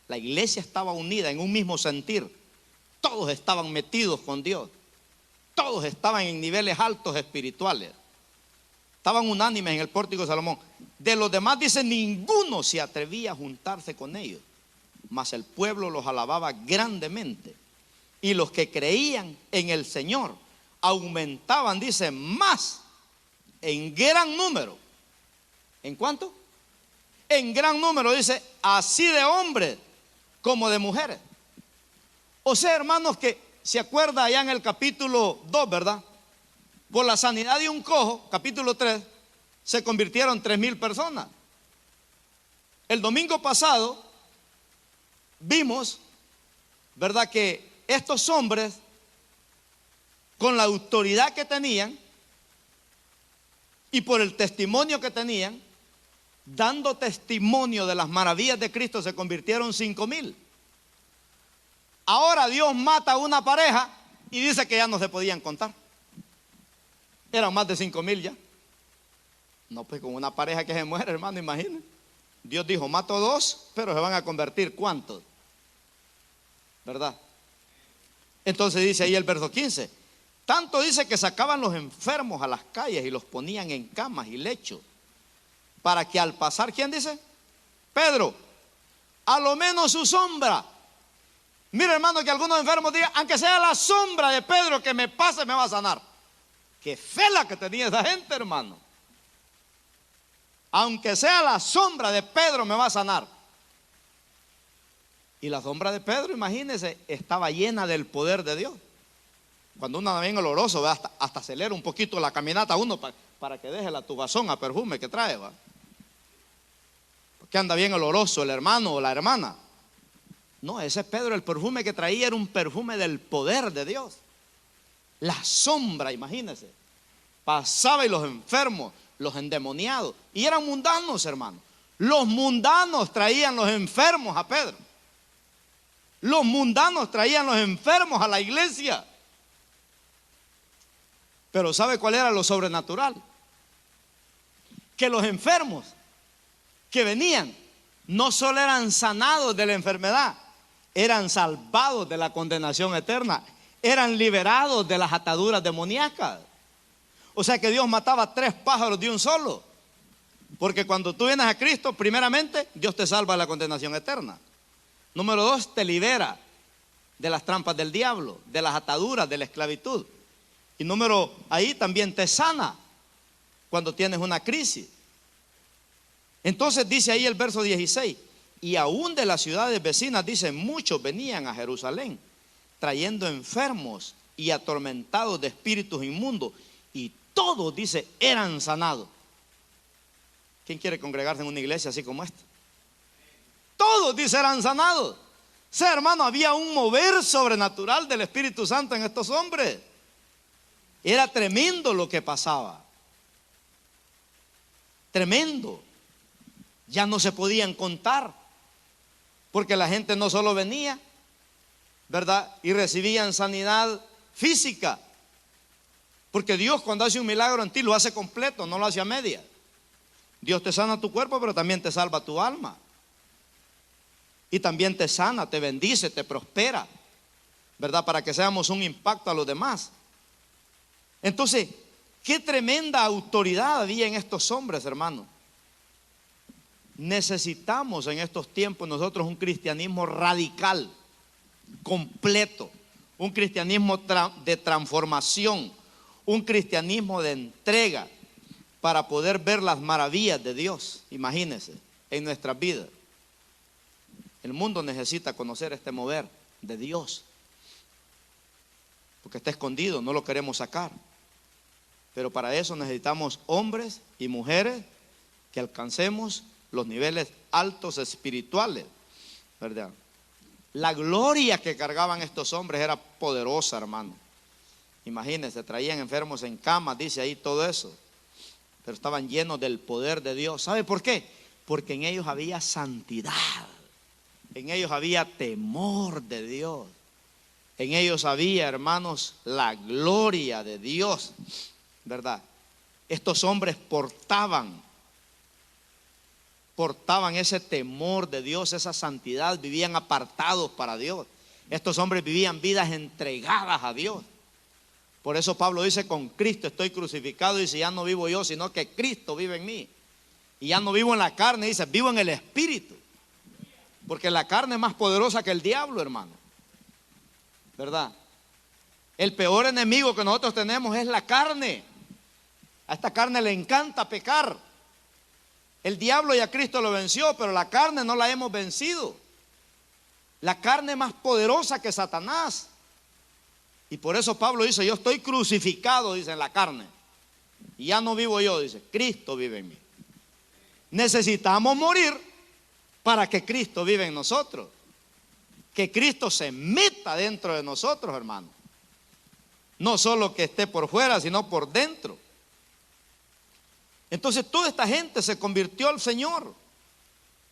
La iglesia estaba unida en un mismo sentir. Todos estaban metidos con Dios. Todos estaban en niveles altos espirituales. Estaban unánimes en el pórtico de Salomón. De los demás, dice, ninguno se atrevía a juntarse con ellos, mas el pueblo los alababa grandemente. Y los que creían en el Señor aumentaban, dice, más en gran número. ¿En cuánto? En gran número, dice, así de hombres como de mujeres. O sea, hermanos, que se acuerda allá en el capítulo 2, ¿verdad? Por la sanidad de un cojo, capítulo 3, se convirtieron 3,000 personas. El domingo pasado vimos, ¿verdad?, que estos hombres, con la autoridad que tenían y por el testimonio que tenían, dando testimonio de las maravillas de Cristo, se convirtieron 5,000. Ahora Dios mata a una pareja y dice que ya no se podían contar. Eran más de 5,000 ya. No, pues con una pareja que se muere, hermano, imagínense. Dios dijo, mato 2, pero se van a convertir ¿cuántos? ¿Verdad? Entonces dice ahí el verso 15. Tanto dice que sacaban los enfermos a las calles y los ponían en camas y lechos, para que al pasar, ¿quién dice? Pedro, a lo menos su sombra. Mira, hermano, que algunos enfermos digan, aunque sea la sombra de Pedro que me pase, me va a sanar. Qué fe la que tenía esa gente, hermano. Aunque sea la sombra de Pedro, me va a sanar. Y la sombra de Pedro, imagínense, estaba llena del poder de Dios. Cuando uno anda bien oloroso, hasta acelera un poquito la caminata uno para que deje la tubazón a perfume que trae, ¿va? Porque anda bien oloroso el hermano o la hermana. No, ese Pedro, el perfume que traía era un perfume del poder de Dios. La sombra, imagínense. Pasaba y los enfermos, los endemoniados, y eran mundanos, hermano. Los mundanos traían los enfermos a Pedro. Los mundanos traían los enfermos a la iglesia. Pero ¿sabe cuál era lo sobrenatural? Que los enfermos que venían no solo eran sanados de la enfermedad, eran salvados de la condenación eterna, eran liberados de las ataduras demoníacas. O sea que Dios mataba 3 pájaros de un solo. Porque cuando tú vienes a Cristo, primeramente, Dios te salva de la condenación eterna. Número 2, te libera de las trampas del diablo, de las ataduras, de la esclavitud. Y número, ahí también te sana cuando tienes una crisis. Entonces dice ahí el verso 16, y aún de las ciudades vecinas, dice, muchos venían a Jerusalén, trayendo enfermos y atormentados de espíritus inmundos, y todos, dice, eran sanados. ¿Quién quiere congregarse en una iglesia así como esta? Todos, dice, eran sanados. O sea, hermano, había un mover sobrenatural del Espíritu Santo en estos hombres. Era tremendo lo que pasaba. Tremendo. Ya no se podían contar. Porque la gente no solo venía, ¿verdad?, y recibían sanidad física. Porque Dios, cuando hace un milagro en ti, lo hace completo, no lo hace a media. Dios te sana tu cuerpo, pero también te salva tu alma. Y también te sana, te bendice, te prospera, ¿verdad?, para que seamos un impacto a los demás. Entonces, qué tremenda autoridad había en estos hombres, hermano. Necesitamos en estos tiempos nosotros un cristianismo radical, completo, un cristianismo de transformación, un cristianismo de entrega para poder ver las maravillas de Dios, imagínense, en nuestras vidas. El mundo necesita conocer este mover de Dios, porque está escondido, no lo queremos sacar. Pero para eso necesitamos hombres y mujeres que alcancemos los niveles altos espirituales, ¿verdad? La gloria que cargaban estos hombres era poderosa, hermano. Imagínense, traían enfermos en camas, dice ahí todo eso, pero estaban llenos del poder de Dios. ¿Sabe por qué? Porque en ellos había santidad, en ellos había temor de Dios, en ellos había, hermanos, la gloria de Dios, ¿verdad? Estos hombres portaban ese temor de Dios, esa santidad, vivían apartados para Dios. Estos hombres vivían vidas entregadas a Dios. Por eso Pablo dice, con Cristo estoy crucificado, y dice, ya no vivo yo, sino que Cristo vive en mí. Y ya no vivo en la carne, dice, vivo en el Espíritu. Porque la carne es más poderosa que el diablo, hermano, ¿verdad? El peor enemigo que nosotros tenemos es la carne. A esta carne le encanta pecar. El diablo ya Cristo lo venció, pero la carne no la hemos vencido. La carne es más poderosa que Satanás. Y por eso Pablo dice, yo estoy crucificado, dice, en la carne. Y ya no vivo yo, dice, Cristo vive en mí. Necesitamos morir para que Cristo viva en nosotros. Que Cristo se meta dentro de nosotros, hermano. No solo que esté por fuera, sino por dentro. Entonces toda esta gente se convirtió al Señor.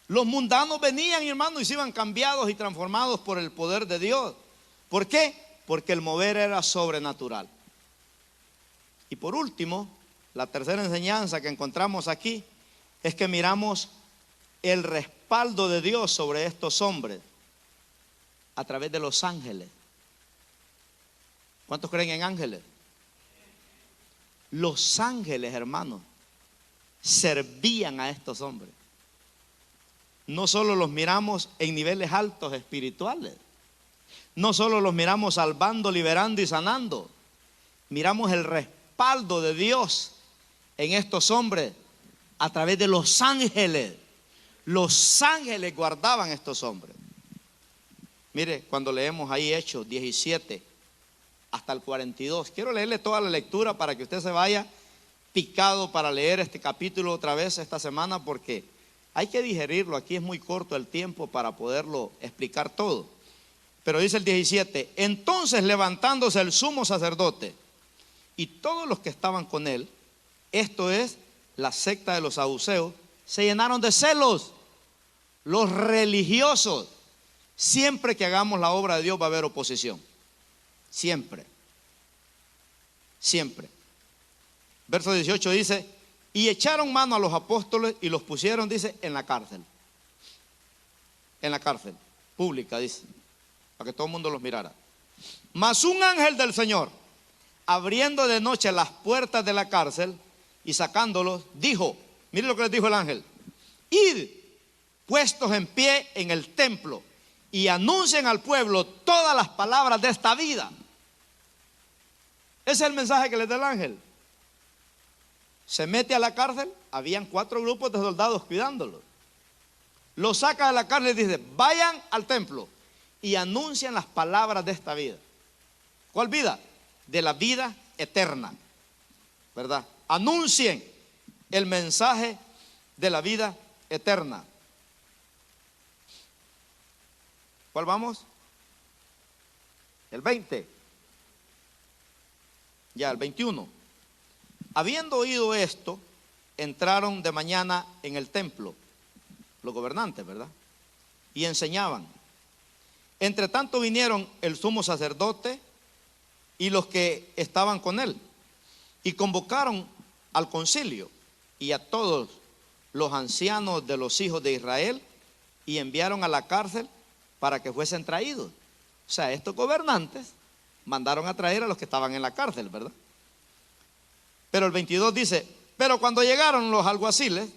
Los mundanos venían, hermano, y se iban cambiados y transformados por el poder de Dios. ¿Por qué? Porque el mover era sobrenatural. Y por último, la tercera enseñanza que encontramos aquí es que miramos el respaldo de Dios sobre estos hombres a través de los ángeles. ¿Cuántos creen en ángeles? Los ángeles, hermanos, servían a estos hombres. No solo los miramos en niveles altos espirituales, no solo los miramos salvando, liberando y sanando, miramos el respaldo de Dios en estos hombres a través de los ángeles. Los ángeles guardaban a estos hombres. Mire, cuando leemos ahí Hechos 17 hasta el 42, quiero leerle toda la lectura para que usted se vaya picado para leer este capítulo otra vez esta semana, porque hay que digerirlo. Aquí es muy corto el tiempo para poderlo explicar todo. Pero dice el 17, entonces levantándose el sumo sacerdote y todos los que estaban con él, esto es la secta de los saduceos, se llenaron de celos. Los religiosos, siempre que hagamos la obra de Dios va a haber oposición. Siempre. Siempre. Verso 18 dice, y echaron mano a los apóstoles y los pusieron, dice, en la cárcel. En la cárcel pública, dice, para que todo el mundo los mirara. Mas un ángel del Señor, abriendo de noche las puertas de la cárcel y sacándolos, dijo, mire lo que les dijo el ángel, id puestos en pie en el templo y anuncien al pueblo todas las palabras de esta vida. Ese es el mensaje que les da el ángel. Se mete a la cárcel, habían 4 grupos de soldados cuidándolo. Lo saca de la cárcel y dice, vayan al templo y anuncian las palabras de esta vida. ¿Cuál vida? De la vida eterna, ¿verdad? Anuncien el mensaje de la vida eterna. ¿Cuál vamos? El 20. Ya, el 21. Habiendo oído esto, entraron de mañana en el templo, los gobernantes, ¿verdad? Y enseñaban. Entre tanto vinieron el sumo sacerdote y los que estaban con él, y convocaron al concilio y a todos los ancianos de los hijos de Israel, y enviaron a la cárcel para que fuesen traídos. O sea, estos gobernantes mandaron a traer a los que estaban en la cárcel, ¿verdad? Pero el 22 dice, pero cuando llegaron los alguaciles,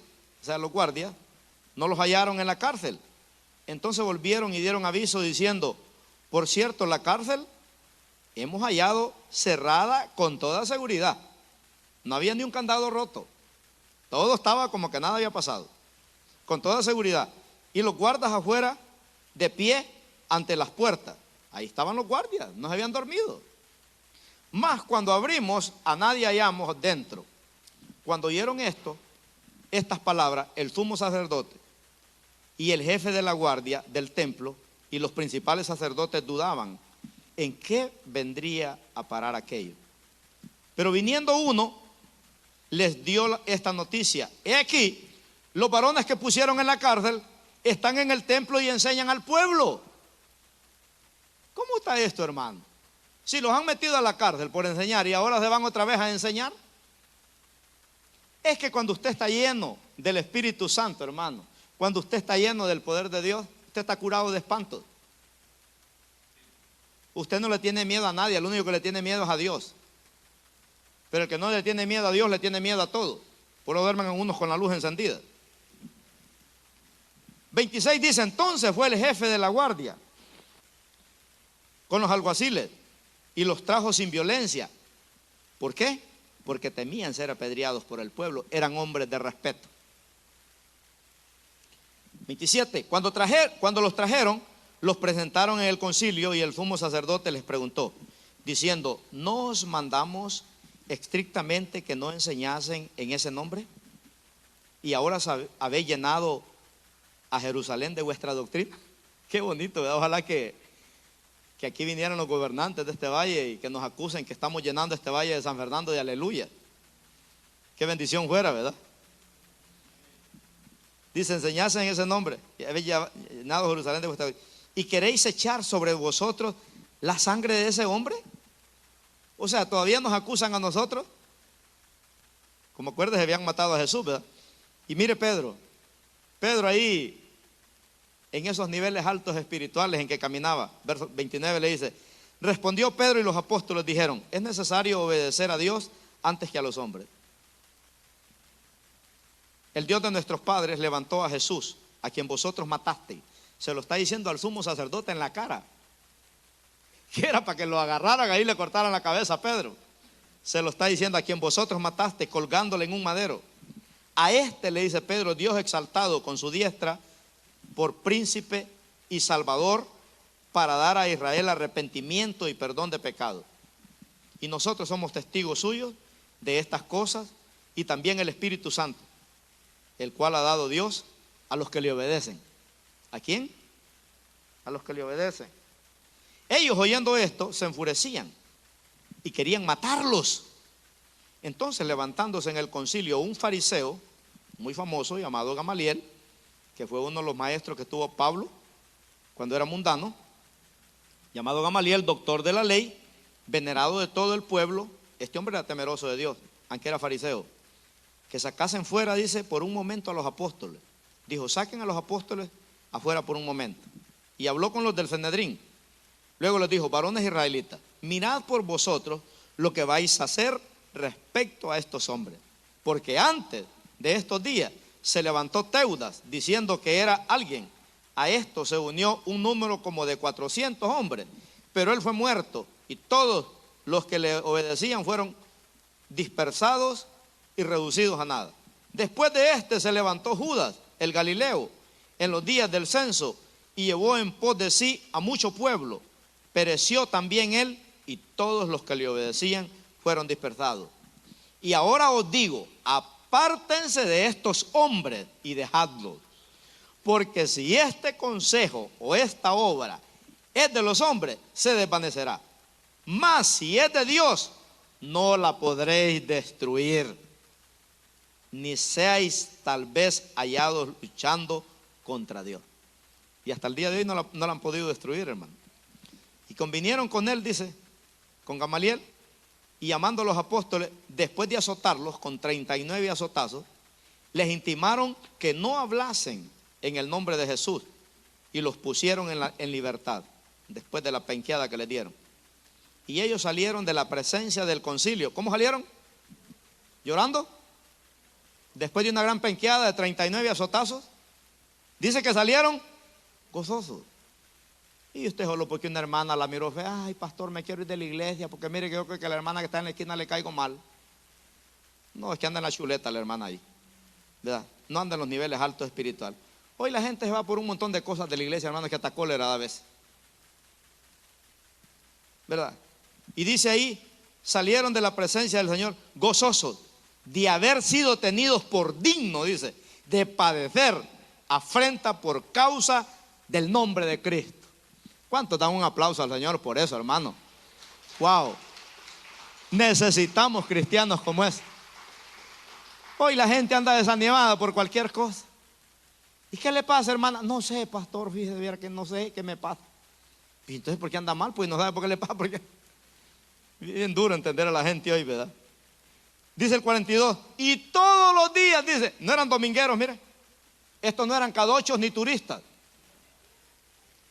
o sea, los guardias, no los hallaron en la cárcel. Entonces volvieron y dieron aviso diciendo, por cierto, la cárcel hemos hallado cerrada con toda seguridad. No había ni un candado roto. Todo estaba como que nada había pasado. Con toda seguridad. Y los guardas afuera, de pie, ante las puertas. Ahí estaban los guardias, no se habían dormido. Mas cuando abrimos, a nadie hallamos dentro. Cuando oyeron estas palabras, el sumo sacerdote y el jefe de la guardia del templo y los principales sacerdotes dudaban en qué vendría a parar aquello. Pero viniendo uno, les dio esta noticia. He aquí, los varones que pusieron en la cárcel están en el templo y enseñan al pueblo. ¿Cómo está esto, hermano? Si los han metido a la cárcel por enseñar y ahora se van otra vez a enseñar. Es que cuando usted está lleno del Espíritu Santo, hermano, cuando usted está lleno del poder de Dios, usted está curado de espanto. Usted no le tiene miedo a nadie, el único que le tiene miedo es a Dios. Pero el que no le tiene miedo a Dios le tiene miedo a todo. Por eso duermen unos con la luz encendida. 26 dice, entonces fue el jefe de la guardia con los alguaciles y los trajo sin violencia. ¿Por qué? Porque temían ser apedreados por el pueblo, eran hombres de respeto. 27, cuando los trajeron, los presentaron en el concilio y el sumo sacerdote les preguntó, diciendo, ¿no os mandamos estrictamente que no enseñasen en ese nombre? Y ahora habéis llenado a Jerusalén de vuestra doctrina. Qué bonito, ¿verdad? Ojalá que aquí vinieran los gobernantes de este valle y que nos acusen que estamos llenando este valle de San Fernando de aleluya. Qué bendición fuera, ¿verdad? Dice, enseñasen en ese nombre y habéis llenado Jerusalén de vuestra doctrina. ¿Y queréis echar sobre vosotros la sangre de ese hombre? O sea, todavía nos acusan a nosotros. Como acuerdas, habían matado a Jesús, ¿verdad? Y mire Pedro ahí en esos niveles altos espirituales en que caminaba, verso 29 le dice, respondió Pedro y los apóstoles dijeron, es necesario obedecer a Dios antes que a los hombres. El Dios de nuestros padres levantó a Jesús, a quien vosotros matasteis. Se lo está diciendo al sumo sacerdote en la cara, que era para que lo agarraran ahí y le cortaran la cabeza a Pedro. Se lo está diciendo a quien vosotros matasteis, colgándole en un madero. A este le dice Pedro, Dios exaltado con su diestra por príncipe y salvador para dar a Israel arrepentimiento y perdón de pecado. Y nosotros somos testigos suyos de estas cosas y también el Espíritu Santo, el cual ha dado Dios a los que le obedecen. ¿A quién? A los que le obedecen. Ellos oyendo esto se enfurecían y querían matarlos. Entonces, levantándose en el concilio un fariseo muy famoso llamado Gamaliel, que fue uno de los maestros que tuvo Pablo cuando era mundano, llamado Gamaliel, doctor de la ley, venerado de todo el pueblo. Este hombre era temeroso de Dios, aunque era fariseo. Que sacasen fuera, dice, por un momento a los apóstoles. Dijo, saquen a los apóstoles afuera por un momento. Y habló con los del Sanedrín. Luego les dijo, varones israelitas, mirad por vosotros lo que vais a hacer respecto a estos hombres. Porque antes de estos días se levantó Teudas diciendo que era alguien. A esto se unió un número como de 400 hombres. Pero él fue muerto y todos los que le obedecían fueron dispersados y reducidos a nada. Después de este se levantó Judas, el Galileo, en los días del censo y llevó en pos de sí a mucho pueblo. Pereció también él y todos los que le obedecían fueron dispersados. Y ahora os digo, apártense de estos hombres y dejadlos. Porque si este consejo o esta obra es de los hombres, se desvanecerá. Mas si es de Dios, no la podréis destruir, ni seáis tal vez hallados luchando contra Dios. Y hasta el día de hoy no la han podido destruir, hermano. Y convinieron con él, dice, con Gamaliel, y llamando a los apóstoles, después de azotarlos con 39 azotazos, les intimaron que no hablasen en el nombre de Jesús y los pusieron en libertad, después de la penqueada que les dieron. Y ellos salieron de la presencia del concilio. ¿Cómo salieron? ¿Llorando? Después de una gran penqueada de 39 azotazos, dice que salieron gozosos. Y usted solo porque una hermana la miró fea, ay pastor, me quiero ir de la iglesia porque mire que yo creo que a la hermana que está en la esquina le caigo mal. No, es que anda en la chuleta la hermana ahí, ¿verdad? No anda en los niveles altos espirituales. Hoy la gente se va por un montón de cosas de la iglesia, hermano, que hasta cólera da a veces, ¿verdad? Y dice ahí, salieron de la presencia del Señor gozosos de haber sido tenidos por digno, dice, de padecer afrenta por causa del nombre de Cristo. ¿Cuántos dan un aplauso al Señor por eso, hermano? Wow. Necesitamos cristianos como ese. Hoy la gente anda desanimada por cualquier cosa. ¿Y qué le pasa, hermana? No sé, pastor, fíjese, que no sé qué me pasa. ¿Y entonces por qué anda mal? Pues no sabe por qué le pasa. Porque es bien duro entender a la gente hoy, ¿verdad? Dice el 42, y todos los días, dice, no eran domingueros, mire. Estos no eran cadochos ni turistas.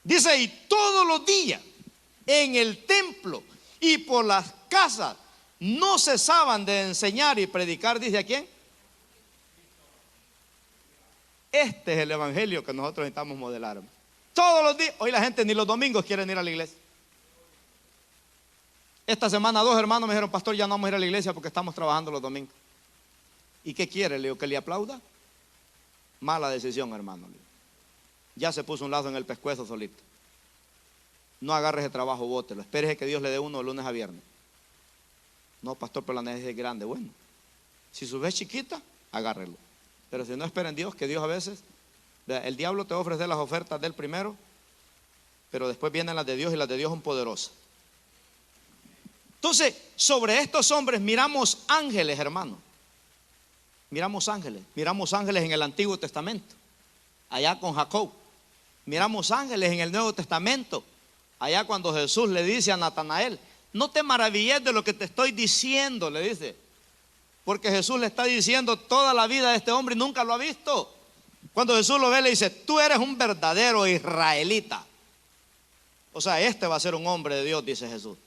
Dice, y todos los días en el templo y por las casas no cesaban de enseñar y predicar. ¿Dice a quién? Este es el evangelio que nosotros necesitamos modelar. Todos los días. Hoy la gente ni los domingos quieren ir a la iglesia. Esta semana 2 hermanos me dijeron, pastor, ya no vamos a ir a la iglesia porque estamos trabajando los domingos. ¿Y qué quiere? Le digo, que le aplauda. Mala decisión, hermano. Ya se puso un lazo en el pescuezo solito. no agarres el trabajo, bótelo. Espérese que Dios le dé uno de lunes a viernes. No, pastor, pero la necesidad es grande. Bueno, si su fe es chiquita, agárrelo. Pero si no, espera en Dios, que Dios a veces, el diablo te va a ofrecer las ofertas del primero, pero después vienen las de Dios y las de Dios son poderosas. Entonces, sobre estos hombres miramos ángeles, hermano. Miramos ángeles en el Antiguo Testamento, allá con Jacob. Miramos ángeles en el Nuevo Testamento, allá cuando Jesús le dice a Natanael: no te maravilles de lo que te estoy diciendo, le dice. Porque Jesús le está diciendo toda la vida de este hombre y nunca lo ha visto. Cuando Jesús lo ve, le dice: tú eres un verdadero israelita. O sea, este va a ser un hombre de Dios, dice Jesús.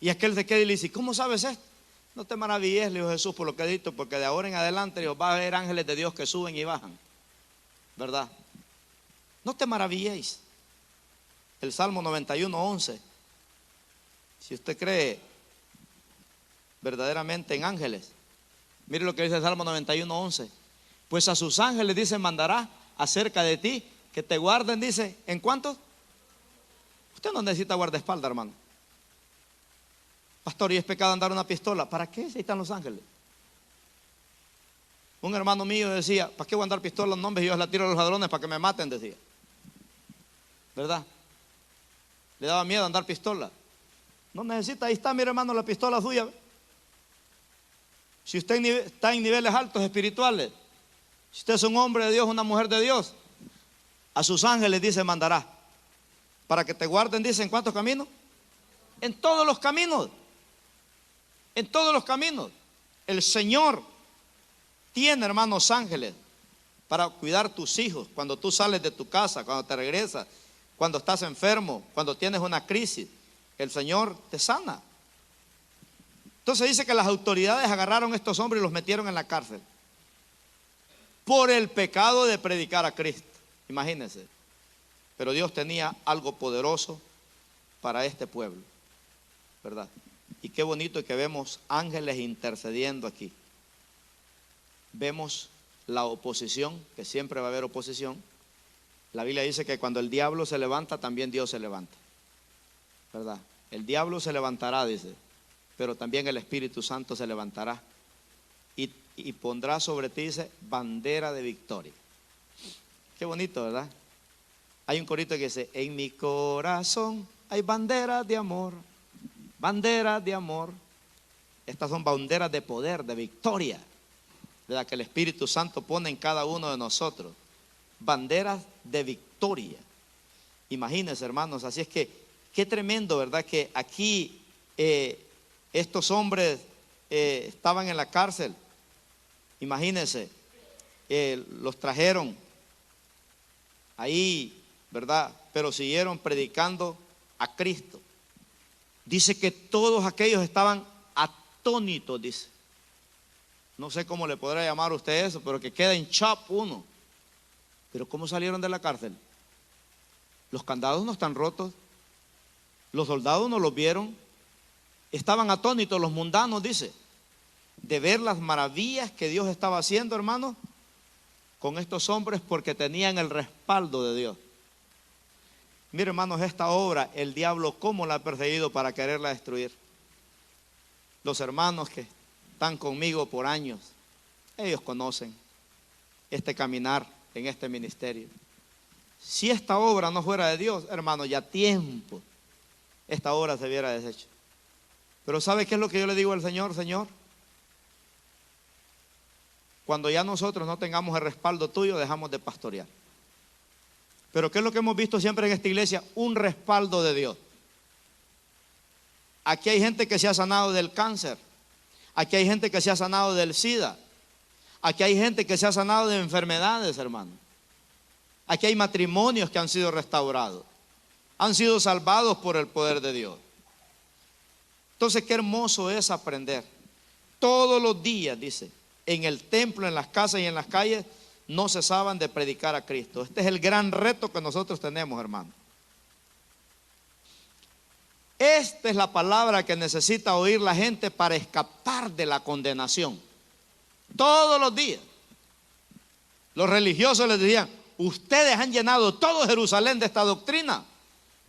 Y aquel se queda y le dice: ¿cómo sabes esto? No te maravilles, le dijo Jesús, por lo que he dicho, porque de ahora en adelante os va a ver ángeles de Dios que suben y bajan, ¿verdad? No te maravilléis. El Salmo 91:11. Si usted cree verdaderamente en ángeles, mire lo que dice el Salmo 91:11. Pues a sus ángeles, dice, mandará acerca de ti, que te guarden, dice, ¿en cuántos? Usted no necesita guardaespaldas, hermano. Pastor, ¿y es pecado andar una pistola? ¿Para qué? Si ahí están los ángeles. Un hermano mío decía: ¿para qué voy a andar pistola? No, hombre, yo la tiro a los ladrones para que me maten, decía. ¿Verdad? Le daba miedo andar pistola. No necesita, ahí está, mi hermano, la pistola suya. Si usted está en niveles altos espirituales, si usted es un hombre de Dios, una mujer de Dios, a sus ángeles, dice, mandará para que te guarden, dice, ¿en cuántos caminos? En todos los caminos. En todos los caminos. El Señor tiene, hermanos, ángeles para cuidar tus hijos cuando tú sales de tu casa, cuando te regresas, cuando estás enfermo, cuando tienes una crisis. El Señor te sana. Entonces dice que las autoridades agarraron a estos hombres y los metieron en la cárcel por el pecado de predicar a Cristo. Imagínense. Pero Dios tenía algo poderoso para este pueblo, ¿verdad? Y qué bonito que vemos ángeles intercediendo aquí. Vemos la oposición, que siempre va a haber oposición. La Biblia dice que cuando el diablo se levanta, también Dios se levanta, ¿verdad? El diablo se levantará, dice, pero también el Espíritu Santo se levantará y pondrá sobre ti, dice, bandera de victoria. Qué bonito, ¿verdad? Hay un corito que dice: en mi corazón hay banderas de amor, banderas de amor. Estas son banderas de poder, de victoria, ¿verdad? Que el Espíritu Santo pone en cada uno de nosotros. Banderas de victoria. Imagínense, hermanos. Así es que qué tremendo, ¿verdad? Que aquí estos hombres estaban en la cárcel. Imagínense, los trajeron ahí, ¿verdad? Pero siguieron predicando a Cristo. Dice que todos aquellos estaban atónitos, dice. No sé cómo le podrá llamar a usted eso, pero que queda en shock uno. Pero ¿cómo salieron de la cárcel? Los candados no están rotos, los soldados no los vieron. Estaban atónitos los mundanos, dice, de ver las maravillas que Dios estaba haciendo, hermano, con estos hombres, porque tenían el respaldo de Dios. Mire, hermanos, esta obra, el diablo cómo la ha perseguido para quererla destruir. Los hermanos que están conmigo por años, ellos conocen este caminar en este ministerio. Si esta obra no fuera de Dios, hermano, ya tiempo esta obra se hubiera deshecho. Pero ¿sabe qué es lo que yo le digo al Señor? Señor, cuando ya nosotros no tengamos el respaldo tuyo, dejamos de pastorear. Pero ¿qué es lo que hemos visto siempre en esta iglesia? Un respaldo de Dios. Aquí hay gente que se ha sanado del cáncer. Aquí hay gente que se ha sanado del SIDA. Aquí hay gente que se ha sanado de enfermedades, hermano. Aquí hay matrimonios que han sido restaurados, han sido salvados por el poder de Dios. Entonces, qué hermoso es aprender. Todos los días, dice, en el templo, en las casas y en las calles, no cesaban de predicar a Cristo. Este es el gran reto que nosotros tenemos, hermano. Esta es la palabra que necesita oír la gente para escapar de la condenación. Todos los días. Los religiosos les decían: ustedes han llenado todo Jerusalén de esta doctrina.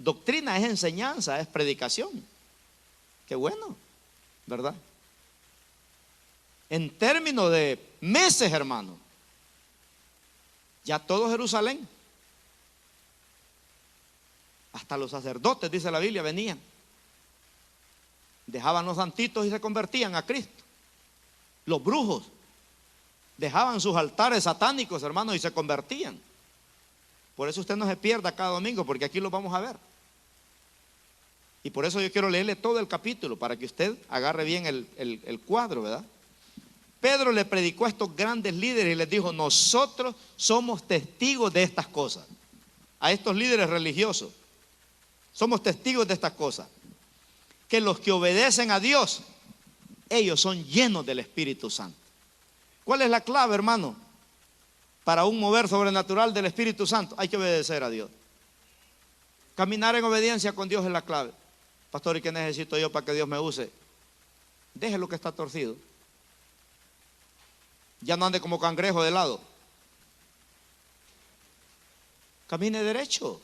Doctrina es enseñanza, es predicación. Qué bueno, ¿verdad? En términos de meses, hermano, ya todo Jerusalén, hasta los sacerdotes, dice la Biblia, venían. Dejaban los santitos y se convertían a Cristo. Los brujos dejaban sus altares satánicos, hermanos, y se convertían. Por eso usted no se pierda cada domingo, porque aquí los vamos a ver. Y por eso yo quiero leerle todo el capítulo, para que usted agarre bien el cuadro, ¿verdad? Pedro le predicó a estos grandes líderes y les dijo: nosotros somos testigos de estas cosas. A estos líderes religiosos, somos testigos de estas cosas. Que los que obedecen a Dios, ellos son llenos del Espíritu Santo. ¿Cuál es la clave, hermano? Para un mover sobrenatural del Espíritu Santo, hay que obedecer a Dios. Caminar en obediencia con Dios es la clave. Pastor, ¿y qué necesito yo para que Dios me use? Deje lo que está torcido. Ya no ande como cangrejo de lado. Camine derecho.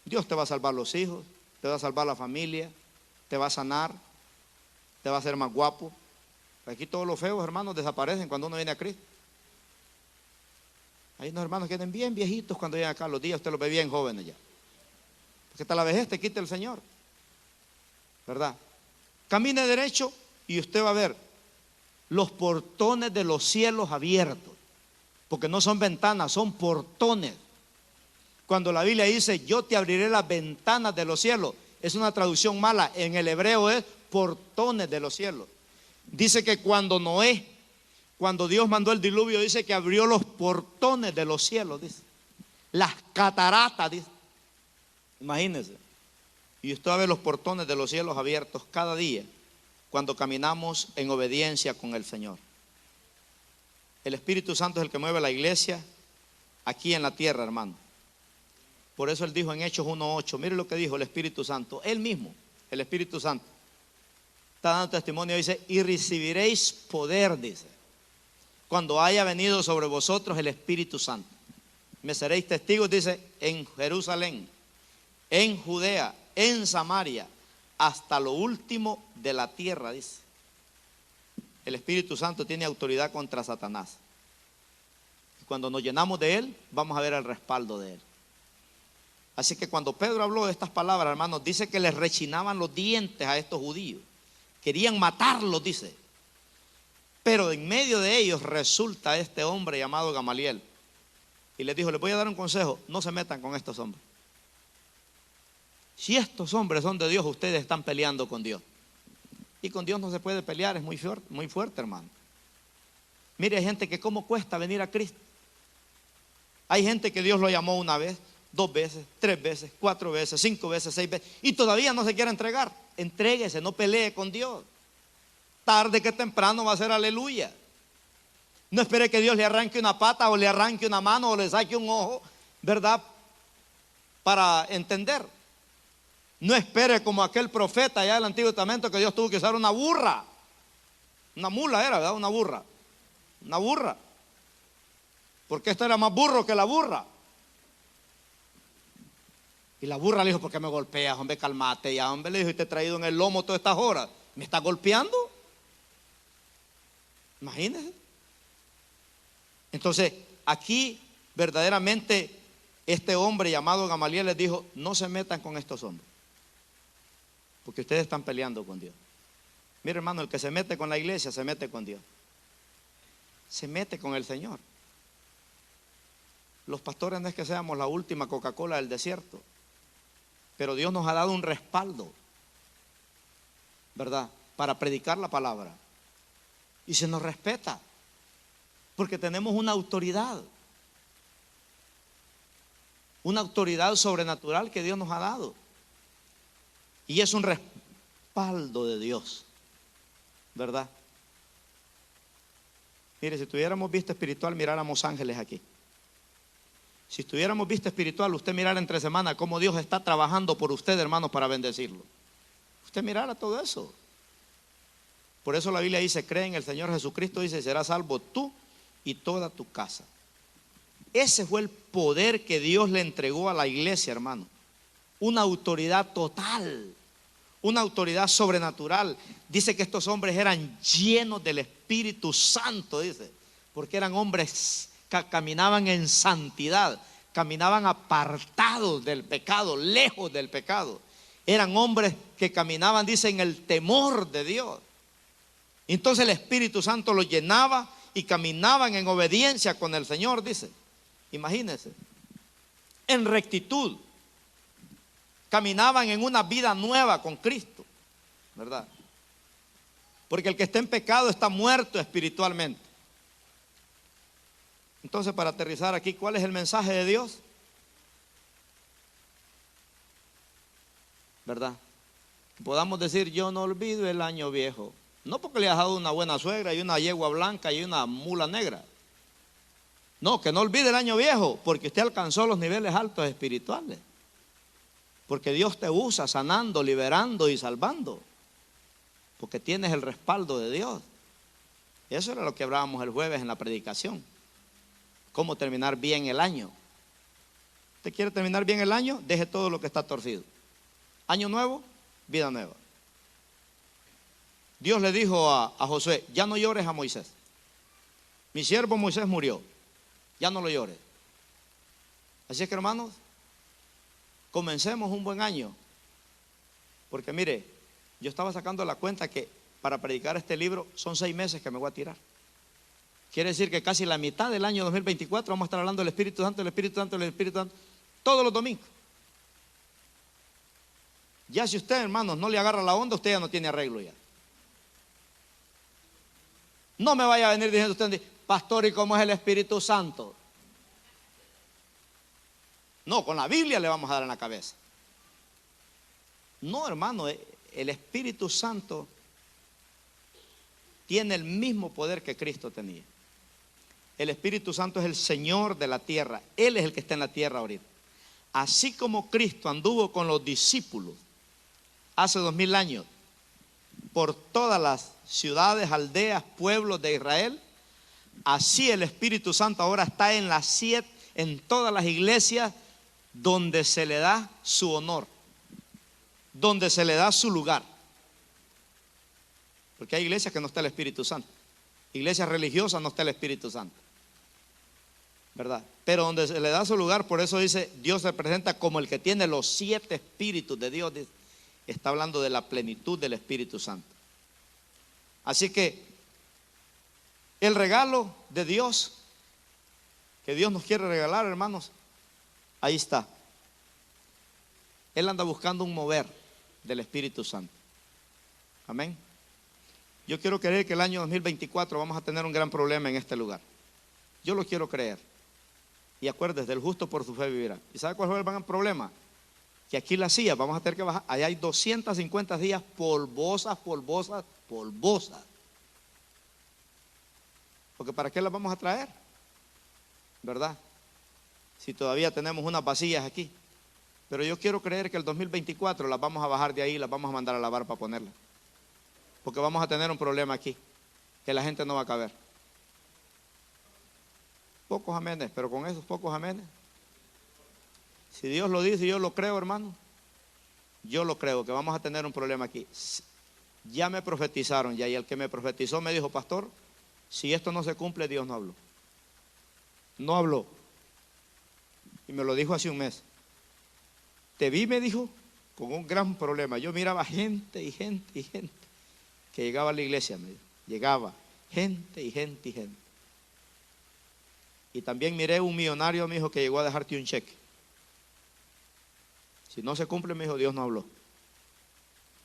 Dios te va a salvar los hijos, te va a salvar la familia, te va a sanar, te va a hacer más guapo. Aquí todos los feos, hermanos, desaparecen cuando uno viene a Cristo. Hay unos hermanos que vienen bien viejitos cuando llegan acá. Los días usted los ve bien jóvenes ya. Porque hasta la vejez te quita el Señor, ¿verdad? Camine derecho y usted va a ver los portones de los cielos abiertos. Porque no son ventanas, son portones. Cuando la Biblia dice: yo te abriré las ventanas de los cielos, es una traducción mala. En el hebreo es portones de los cielos. Dice que cuando Dios mandó el diluvio, dice que abrió los portones de los cielos, dice. Las cataratas, dice. Imagínense. Y usted va a ver los portones de los cielos abiertos cada día cuando caminamos en obediencia con el Señor. El Espíritu Santo es el que mueve la iglesia aquí en la tierra, hermano. Por eso Él dijo en Hechos 1:8, mire lo que dijo el Espíritu Santo. Él mismo, el Espíritu Santo, está dando testimonio, dice: y recibiréis poder, dice, cuando haya venido sobre vosotros el Espíritu Santo. Me seréis testigos, dice, en Jerusalén, en Judea, en Samaria, hasta lo último de la tierra, dice. El Espíritu Santo tiene autoridad contra Satanás. Cuando nos llenamos de Él, vamos a ver el respaldo de Él. Así que cuando Pedro habló de estas palabras, hermanos, dice que les rechinaban los dientes a estos judíos. Querían matarlos, dice. Pero en medio de ellos resulta este hombre llamado Gamaliel. Y les dijo: les voy a dar un consejo: no se metan con estos hombres. Si estos hombres son de Dios, ustedes están peleando con Dios. Y con Dios no se puede pelear, es muy fuerte, hermano. Mire, hay gente que cómo cuesta venir a Cristo. Hay gente que Dios lo llamó una vez, 2 veces, 3 veces, 4 veces, 5 veces, 6 veces, y todavía no se quiere entregar. Entréguese, no pelee con Dios. Tarde que temprano va a ser aleluya. No espere que Dios le arranque una pata o le arranque una mano o le saque un ojo, ¿verdad? Para entender. No espere como aquel profeta allá del Antiguo Testamento, que Dios tuvo que usar una burra. Una mula era, ¿verdad? Una burra. Una burra. Porque esto era más burro que la burra. Y la burra le dijo: ¿por qué me golpeas, hombre? Calmate ya, hombre. Le dijo: y te he traído en el lomo todas estas horas. ¿Me estás golpeando? Imagínese. Entonces, aquí verdaderamente este hombre llamado Gamaliel les dijo: no se metan con estos hombres, porque ustedes están peleando con Dios. Mire, hermano, el que se mete con la iglesia se mete con Dios. Se mete con el Señor. Los pastores no es que seamos la última Coca-Cola del desierto, pero Dios nos ha dado un respaldo, ¿verdad?, para predicar la palabra. Y se nos respeta, porque tenemos una autoridad sobrenatural que Dios nos ha dado. Y es un respaldo de Dios, ¿verdad? Mire, si tuviéramos vista espiritual, miráramos ángeles aquí. Si tuviéramos vista espiritual, usted mirara entre semana cómo Dios está trabajando por usted, hermano, para bendecirlo. Usted mirara todo eso. Por eso la Biblia dice: cree en el Señor Jesucristo, dice, serás salvo tú y toda tu casa. Ese fue el poder que Dios le entregó a la iglesia, hermano. una autoridad total, una autoridad sobrenatural. Dice que estos hombres eran llenos del Espíritu Santo, dice, porque eran hombres que caminaban en santidad, caminaban apartados del pecado, lejos del pecado. Eran hombres que caminaban, dice, en el temor de Dios. Entonces el Espíritu Santo los llenaba y caminaban en obediencia con el Señor, dice. Imagínense, en rectitud. Caminaban en una vida nueva con Cristo, ¿verdad? Porque el que está en pecado está muerto espiritualmente. Entonces, para aterrizar aquí, ¿cuál es el mensaje de Dios? ¿Verdad? Que podamos decir, yo no olvido el año viejo. No porque le has dado una buena suegra y una yegua blanca y una mula negra. No, que no olvide el año viejo, porque usted alcanzó los niveles altos espirituales. Porque Dios te usa sanando, liberando y salvando. Porque tienes el respaldo de Dios. Eso era lo que hablábamos el jueves en la predicación. Cómo terminar bien el año. ¿Usted quiere terminar bien el año? Deje todo lo que está torcido. Año nuevo, vida nueva. Dios le dijo a Josué, ya no llores a Moisés. Mi siervo Moisés murió. Ya no lo llores. Así es que, hermanos, comencemos un buen año. Porque mire, yo estaba sacando la cuenta que para predicar este libro son 6 meses que me voy a tirar. Quiere decir que casi la mitad del año 2024 vamos a estar hablando del Espíritu Santo, del Espíritu Santo, del Espíritu Santo, todos los domingos. Ya si usted, hermanos, no le agarra la onda, usted ya no tiene arreglo ya. No me vaya a venir diciendo usted, pastor, ¿y cómo es el Espíritu Santo? No, con la Biblia le vamos a dar en la cabeza. No, hermano, el Espíritu Santo tiene el mismo poder que Cristo tenía. El Espíritu Santo es el Señor de la tierra. Él es el que está en la tierra ahorita. Así como Cristo anduvo con los discípulos hace 2000 años por todas las ciudades, aldeas, pueblos de Israel, así el Espíritu Santo ahora está en todas las iglesias donde se le da su honor, donde se le da su lugar. Porque hay iglesias que no está el Espíritu Santo, iglesias religiosas no está el Espíritu Santo, ¿verdad? Pero donde se le da su lugar, por eso dice, Dios se presenta como el que tiene los 7 espíritus de Dios. Está hablando de la plenitud del Espíritu Santo. Así que el regalo de Dios, que Dios nos quiere regalar, hermanos, ahí está. Él anda buscando un mover del Espíritu Santo. Amén. Yo quiero creer que el año 2024 vamos a tener un gran problema en este lugar. Yo lo quiero creer. Y acuérdese, del justo por su fe vivirá. ¿Y sabe cuál fue el gran problema? Que aquí las sillas vamos a tener que bajar. Allá hay 250 sillas polvosas. Porque ¿para qué las vamos a traer? ¿Verdad? Si todavía tenemos unas vacías aquí. Pero yo quiero creer que el 2024 las vamos a bajar de ahí y las vamos a mandar a lavar para ponerlas. Porque vamos a tener un problema aquí, que la gente no va a caber. Pocos amenes, pero con esos pocos amenes, si Dios lo dice, yo lo creo, hermano. Yo lo creo, que vamos a tener un problema aquí. Ya me profetizaron, ya, y el que me profetizó me dijo, pastor, si esto no se cumple, Dios no habló. No habló. Y me lo dijo hace un mes. Te vi, me dijo, con un gran problema. Yo miraba gente y gente y gente que llegaba a la iglesia, me dijo. Llegaba gente y gente y gente. Y también miré un millonario, me dijo, que llegó a dejarte un cheque. Si no se cumple, me dijo, Dios no habló.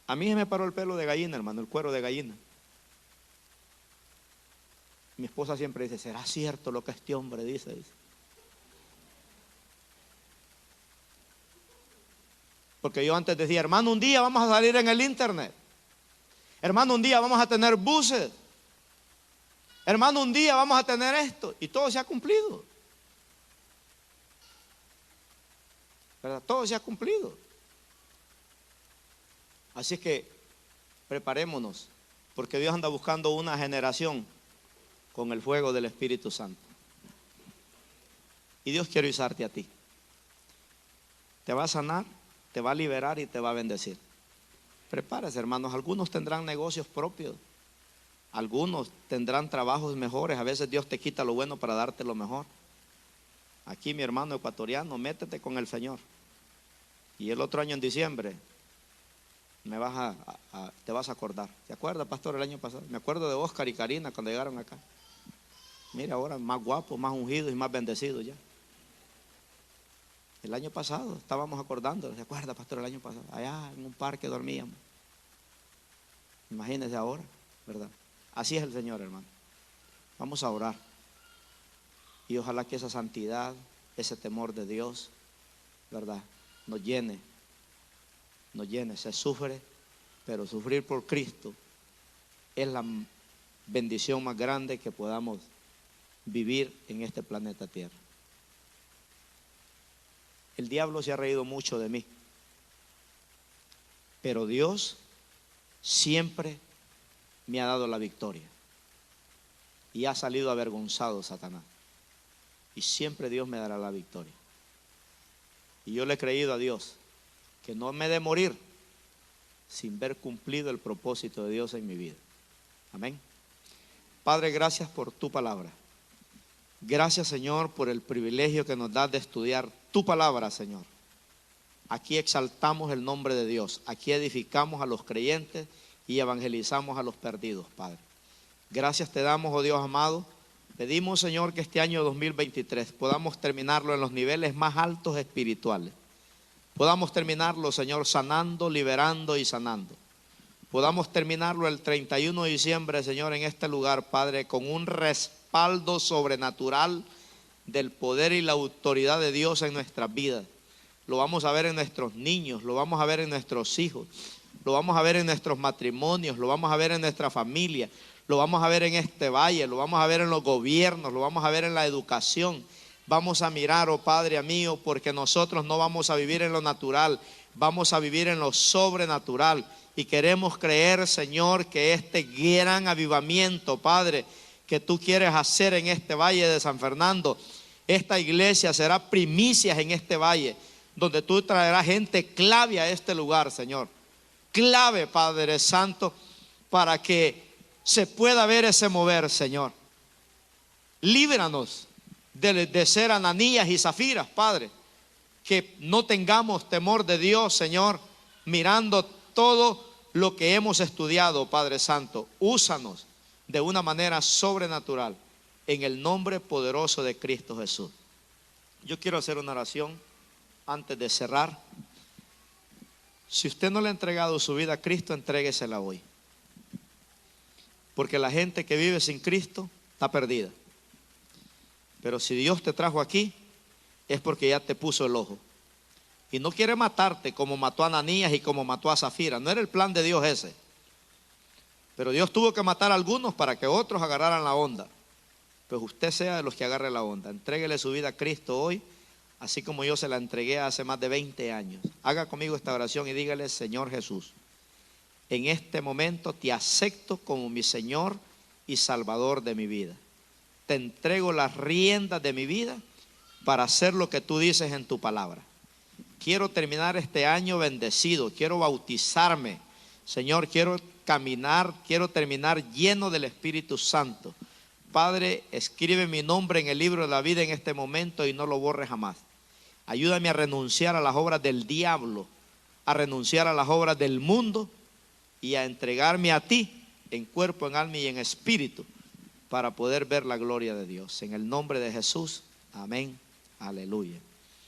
A mí se me paró el pelo de gallina, hermano, el cuero de gallina. Mi esposa siempre dice, ¿será cierto lo que este hombre dice? Porque yo antes decía, hermano, un día vamos a salir en el internet. Hermano, un día vamos a tener buses. Hermano, un día vamos a tener esto. Y todo se ha cumplido. ¿Verdad? Todo se ha cumplido. Así que preparémonos, porque Dios anda buscando una generación con el fuego del Espíritu Santo. Y Dios quiere usarte a ti. Te va a sanar, te va a liberar y te va a bendecir. Prepárese, hermanos. Algunos tendrán negocios propios, algunos tendrán trabajos mejores. A veces Dios te quita lo bueno para darte lo mejor. Aquí, mi hermano ecuatoriano, métete con el Señor. Y el otro año en diciembre te vas a acordar. ¿Te acuerdas, pastor, el año pasado? Me acuerdo de Oscar y Karina cuando llegaron acá. Mira, ahora más guapos, más ungidos y más bendecidos ya. El año pasado estábamos acordando. ¿Se acuerda, pastor, el año pasado? Allá en un parque dormíamos. Imagínese ahora, ¿verdad? Así es el Señor, hermano. Vamos a orar. Y ojalá que esa santidad, ese temor de Dios, ¿verdad?, nos llene. Se sufre, pero sufrir por Cristo es la bendición más grande que podamos vivir en este planeta Tierra. El diablo se ha reído mucho de mí, pero Dios siempre me ha dado la victoria y ha salido avergonzado Satanás, y siempre Dios me dará la victoria. Y yo le he creído a Dios que no me de morir sin ver cumplido el propósito de Dios en mi vida. Amén. Padre, gracias por tu palabra. Gracias, Señor, por el privilegio que nos das de estudiar tu palabra, Señor. Aquí exaltamos el nombre de Dios. Aquí edificamos a los creyentes y evangelizamos a los perdidos, Padre. Gracias te damos, oh Dios amado. Pedimos, Señor, que este año 2023 podamos terminarlo en los niveles más altos espirituales. Podamos terminarlo, Señor, sanando, liberando y sanando. Podamos terminarlo el 31 de diciembre, Señor, en este lugar, Padre, con un respaldo sobrenatural del poder y la autoridad de Dios en nuestras vidas. Lo vamos a ver en nuestros niños, lo vamos a ver en nuestros hijos, lo vamos a ver en nuestros matrimonios, lo vamos a ver en nuestra familia, lo vamos a ver en este valle, lo vamos a ver en los gobiernos, lo vamos a ver en la educación. Vamos a mirar, oh Padre mío, porque nosotros no vamos a vivir en lo natural, vamos a vivir en lo sobrenatural. Y queremos creer, Señor, que este gran avivamiento, Padre, que tú quieres hacer en este valle de San Fernando, esta iglesia será primicias en este valle, donde tú traerás gente clave a este lugar, Señor. Clave, Padre Santo, para que se pueda ver ese mover, Señor. Líbranos de ser Ananías y Zafiras, Padre. Que no tengamos temor de Dios, Señor, mirando todo lo que hemos estudiado, Padre Santo. Úsanos de una manera sobrenatural en el nombre poderoso de Cristo Jesús. Yo quiero hacer una oración antes de cerrar. Si usted no le ha entregado su vida a Cristo, entréguesela hoy. Porque la gente que vive sin Cristo está perdida. Pero si Dios te trajo aquí, es porque ya te puso el ojo. Y no quiere matarte como mató a Ananías y como mató a Zafira. No era el plan de Dios ese. Pero Dios tuvo que matar a algunos para que otros agarraran la onda. Pues usted sea de los que agarre la onda. Entréguele su vida a Cristo hoy, así como yo se la entregué hace más de 20 años. Haga conmigo esta oración y dígale: Señor Jesús, en este momento te acepto como mi Señor y Salvador de mi vida. Te entrego las riendas de mi vida para hacer lo que tú dices en tu palabra. Quiero terminar este año bendecido, quiero bautizarme. Señor, quiero caminar, quiero terminar lleno del Espíritu Santo. Padre, escribe mi nombre en el libro de la vida en este momento y no lo borres jamás. Ayúdame a renunciar a las obras del diablo, a renunciar a las obras del mundo y a entregarme a ti en cuerpo, en alma y en espíritu para poder ver la gloria de Dios. En el nombre de Jesús, amén, aleluya.